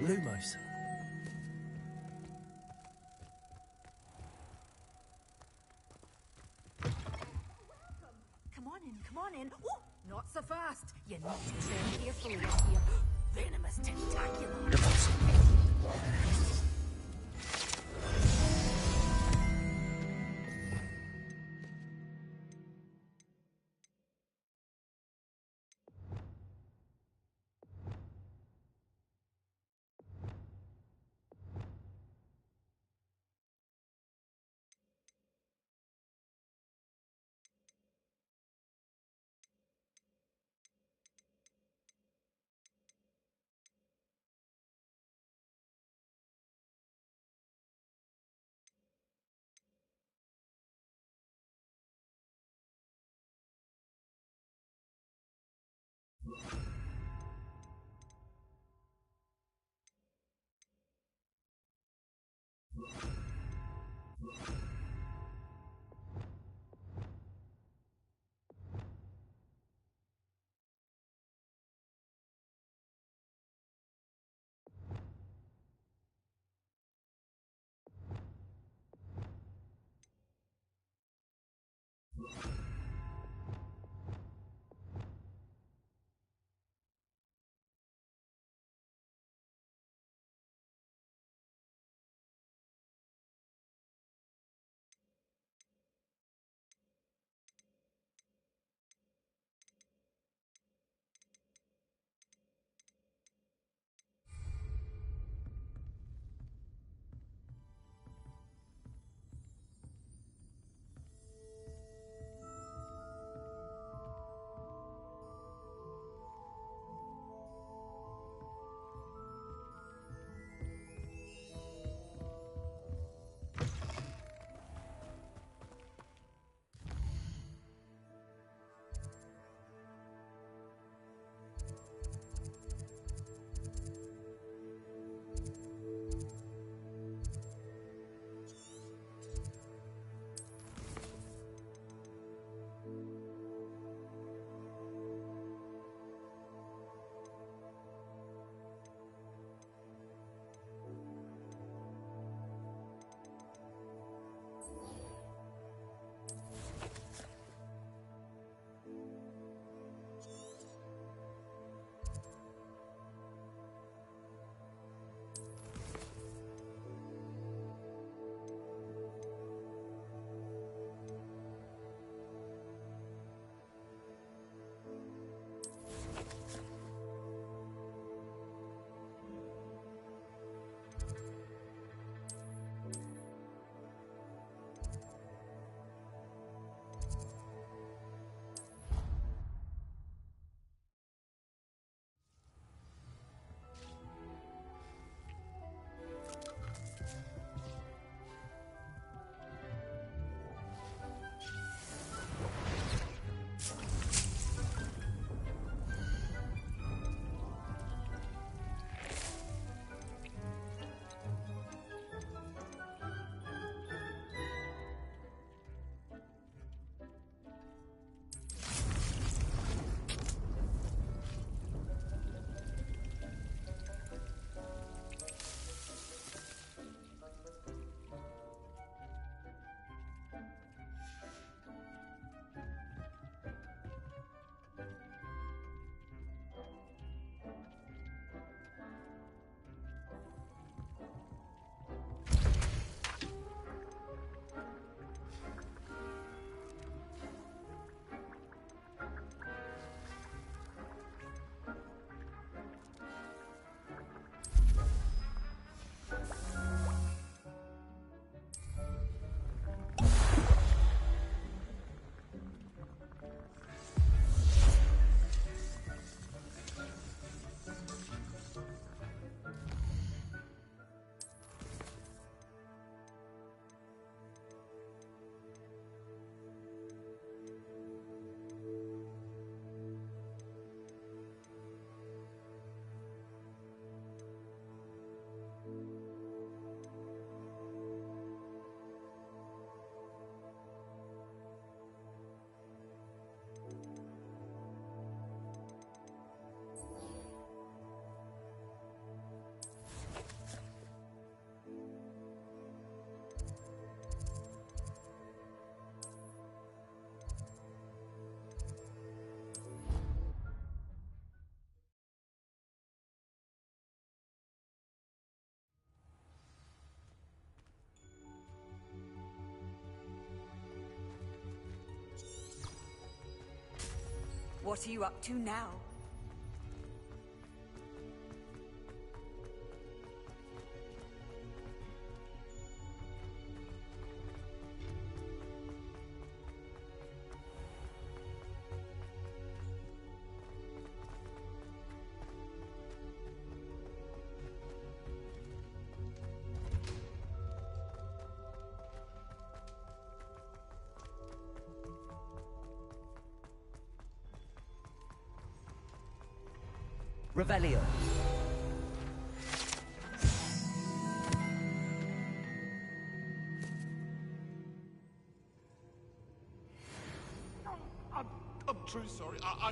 S10: Lumos.
S20: Come on in. Oh, not so fast. You need to tread carefully in here. Venomous tentacular.
S1: What are you up to now?
S3: Revelio.
S9: I'm truly sorry. I...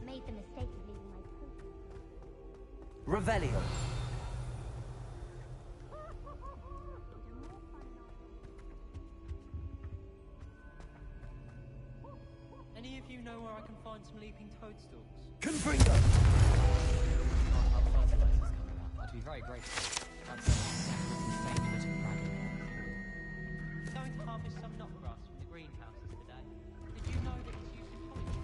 S17: Made the mistake of leaving my post.
S3: Revelio.
S4: Any of you know where I can find some leaping toadstools?
S3: Confringo!
S18: Our fertilizer's coming up. I'd be very grateful. That's insane bit of bragging.
S4: Going to harvest some knotgrass from the greenhouses today. Did you know that it's used in poetry?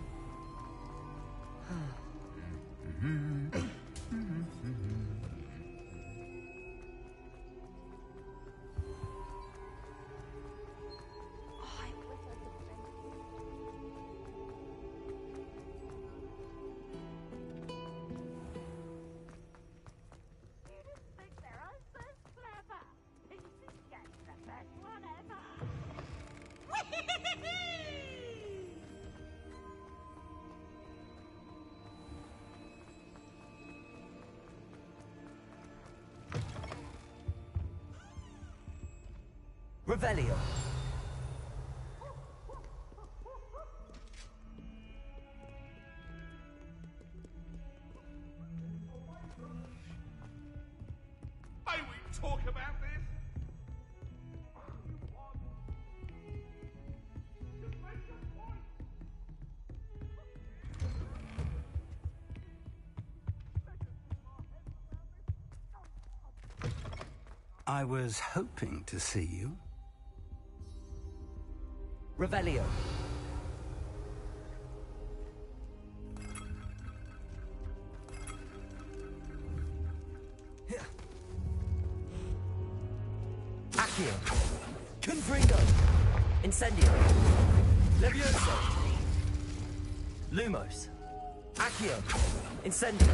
S3: Revelio.
S9: May we talk about this?
S21: I was hoping to see you.
S3: Revelio. Accio. Confringo. Incendio. Levioso. Lumos. Accio. Incendio.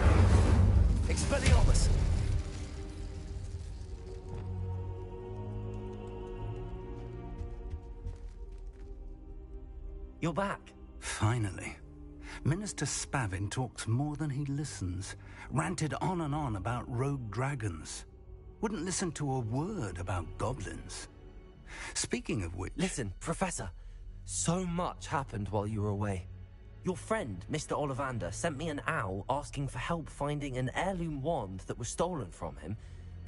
S3: Expelliarmus. You're back.
S21: Finally. Minister Spavin talks more than he listens. Ranted on and on about rogue dragons. Wouldn't listen to a word about goblins. Speaking of which...
S3: Listen, Professor. So much happened while you were away. Your friend, Mr. Ollivander, sent me an owl asking for help finding an heirloom wand that was stolen from him.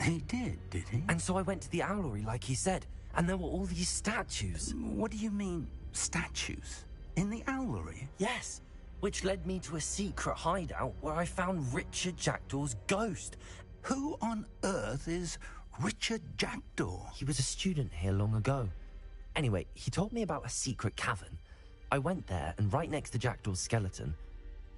S21: He did he?
S3: And so I went to the owlery like he said, and there were all these statues.
S21: What do you mean, statues? In the owlery?
S3: Yes, which led me to a secret hideout where I found Richard Jackdaw's ghost.
S21: Who on earth is Richard Jackdaw?
S3: He was a student here long ago. Anyway, he told me about a secret cavern. I went there, and right next to Jackdaw's skeleton,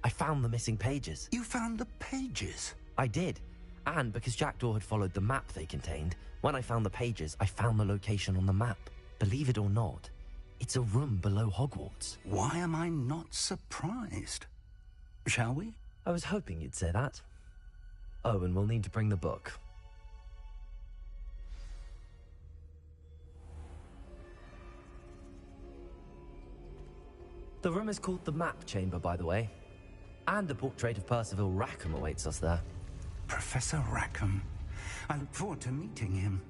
S3: I found the missing pages.
S21: You found the pages?
S3: I did. And because Jackdaw had followed the map they contained, when I found the pages, I found the location on the map. Believe it or not, it's a room below Hogwarts.
S21: Why am I not surprised? Shall we?
S3: I was hoping you'd say that. Oh, and we'll need to bring the book. The room is called the Map Chamber, by the way. And a portrait of Percival Rackham awaits us there.
S21: Professor Rackham. I look forward to meeting him.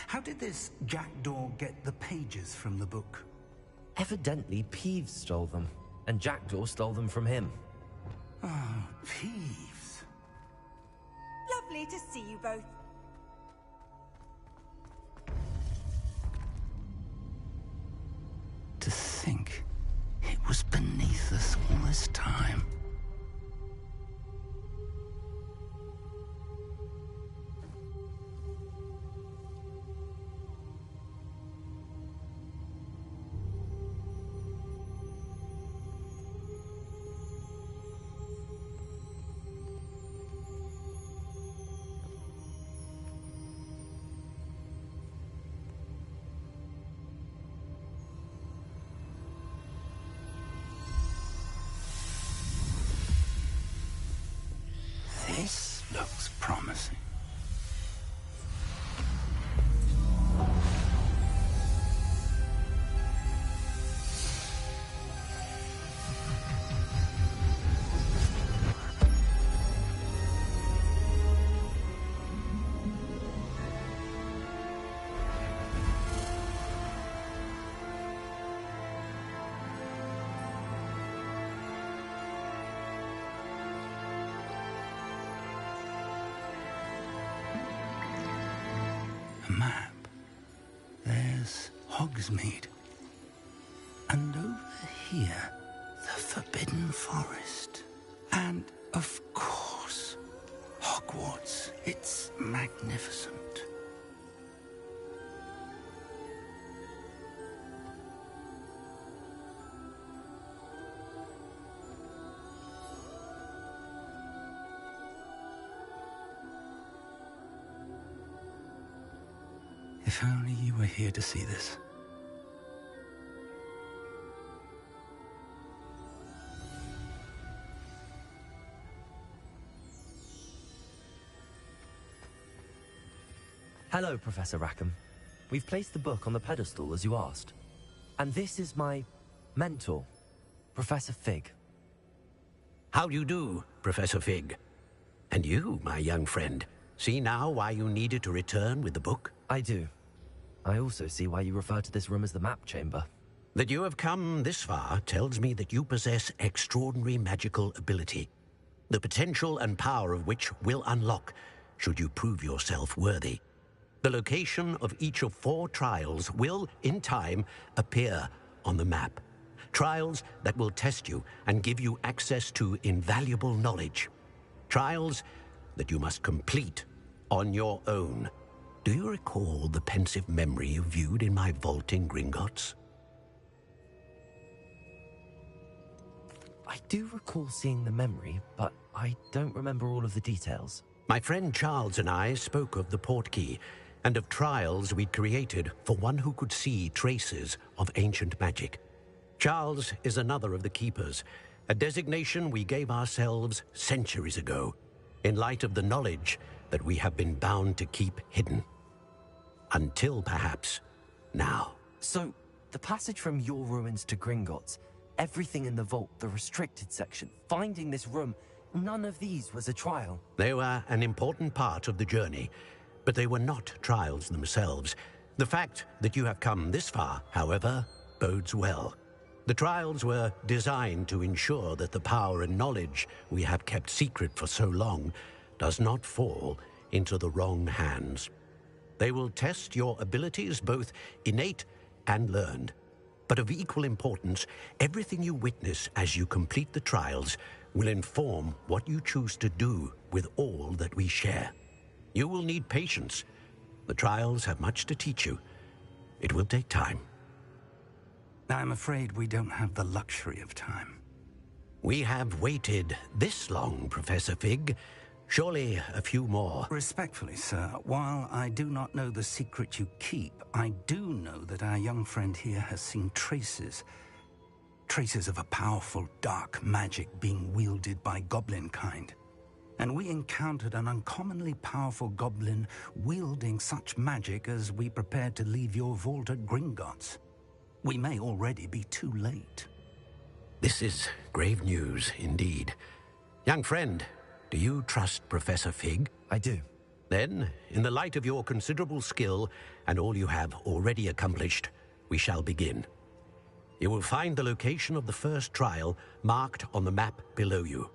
S21: How did this Jackdaw get the pages from the book?
S3: Evidently, Peeves stole them, and Jackdaw stole them from him.
S21: Oh, Peeves.
S19: Lovely to see you both.
S21: To think it was beneath us all this time. This looks promising. Map. There's Hogsmeade. And over here, the Forbidden Forest. And, of course, Hogwarts. It's magnificent. If only you were here to see this.
S3: Hello, Professor Rackham. We've placed the book on the pedestal, as you asked. And this is my mentor, Professor Fig.
S14: How do you do, Professor Fig? And you, my young friend, see now why you needed to return with the book?
S3: I do. I also see why you refer to this room as the Map Chamber.
S14: That you have come this far tells me that you possess extraordinary magical ability, the potential and power of which will unlock should you prove yourself worthy. The location of each of 4 trials will, in time, appear on the map. Trials that will test you and give you access to invaluable knowledge. Trials that you must complete on your own. Do you recall the pensive memory you viewed in my vault in Gringotts?
S3: I do recall seeing the memory, but I don't remember all of the details.
S14: My friend Charles and I spoke of the portkey and of trials we'd created for one who could see traces of ancient magic. Charles is another of the keepers, a designation we gave ourselves centuries ago, in light of the knowledge that we have been bound to keep hidden. Until, perhaps, now.
S3: So, the passage from your ruins to Gringotts, everything in the vault, the restricted section, finding this room, none of these was a trial.
S14: They were an important part of the journey, but they were not trials themselves. The fact that you have come this far, however, bodes well. The trials were designed to ensure that the power and knowledge we have kept secret for so long does not fall into the wrong hands. They will test your abilities, both innate and learned. But of equal importance, everything you witness as you complete the trials will inform what you choose to do with all that we share. You will need patience. The trials have much to teach you. It will take time.
S21: I'm afraid we don't have the luxury of time.
S14: We have waited this long, Professor Fig. Surely a few more.
S21: Respectfully, sir, while I do not know the secret you keep, I do know that our young friend here has seen traces of a powerful dark magic being wielded by goblin kind. And we encountered an uncommonly powerful goblin wielding such magic as we prepared to leave your vault at Gringotts. We may already be too late.
S14: This is grave news indeed. Young friend, do you trust Professor Fig?
S3: I do.
S14: Then, in the light of your considerable skill and all you have already accomplished, we shall begin. You will find the location of the first trial marked on the map below you.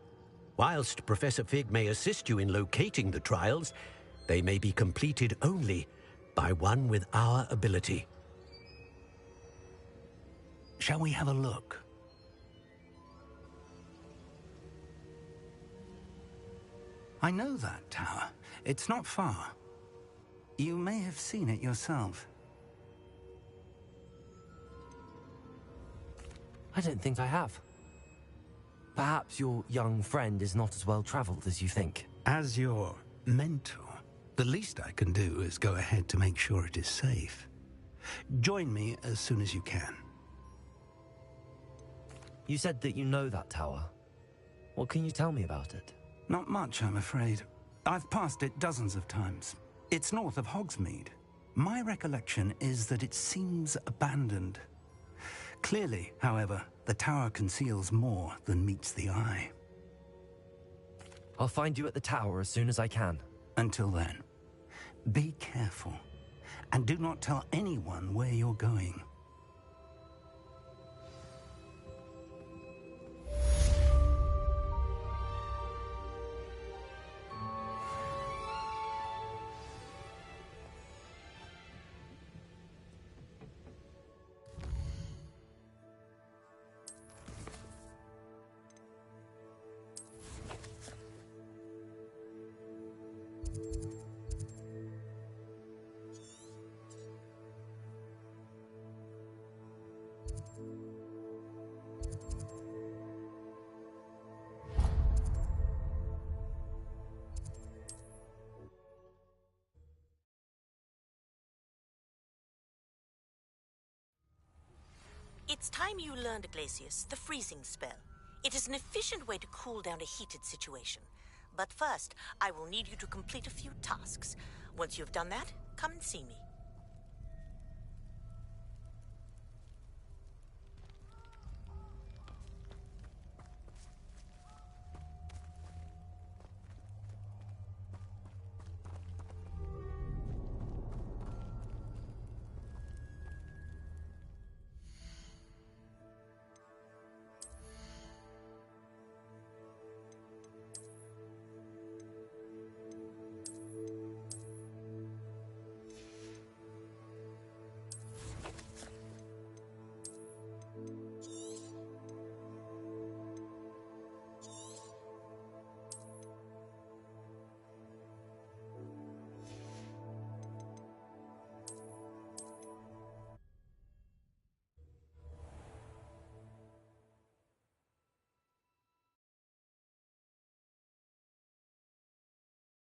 S14: Whilst Professor Fig may assist you in locating the trials, they may be completed only by one with our ability.
S21: Shall we have a look? I know that tower. It's not far. You may have seen it yourself.
S3: I don't think I have. Perhaps your young friend is not as well traveled as you think.
S21: As your mentor, the least I can do is go ahead to make sure it is safe. Join me as soon as you can.
S3: You said that you know that tower. What can you tell me about it?
S21: Not much, I'm afraid. I've passed it dozens of times. It's north of Hogsmeade. My recollection is that it seems abandoned. Clearly, however, the tower conceals more than meets the eye.
S3: I'll find you at the tower as soon as I can.
S21: Until then, be careful, and do not tell anyone where you're going.
S2: It's time you learned, Glacius, the freezing spell. It is an efficient way to cool down a heated situation. But first, I will need you to complete a few tasks. Once you have done that, come and see me.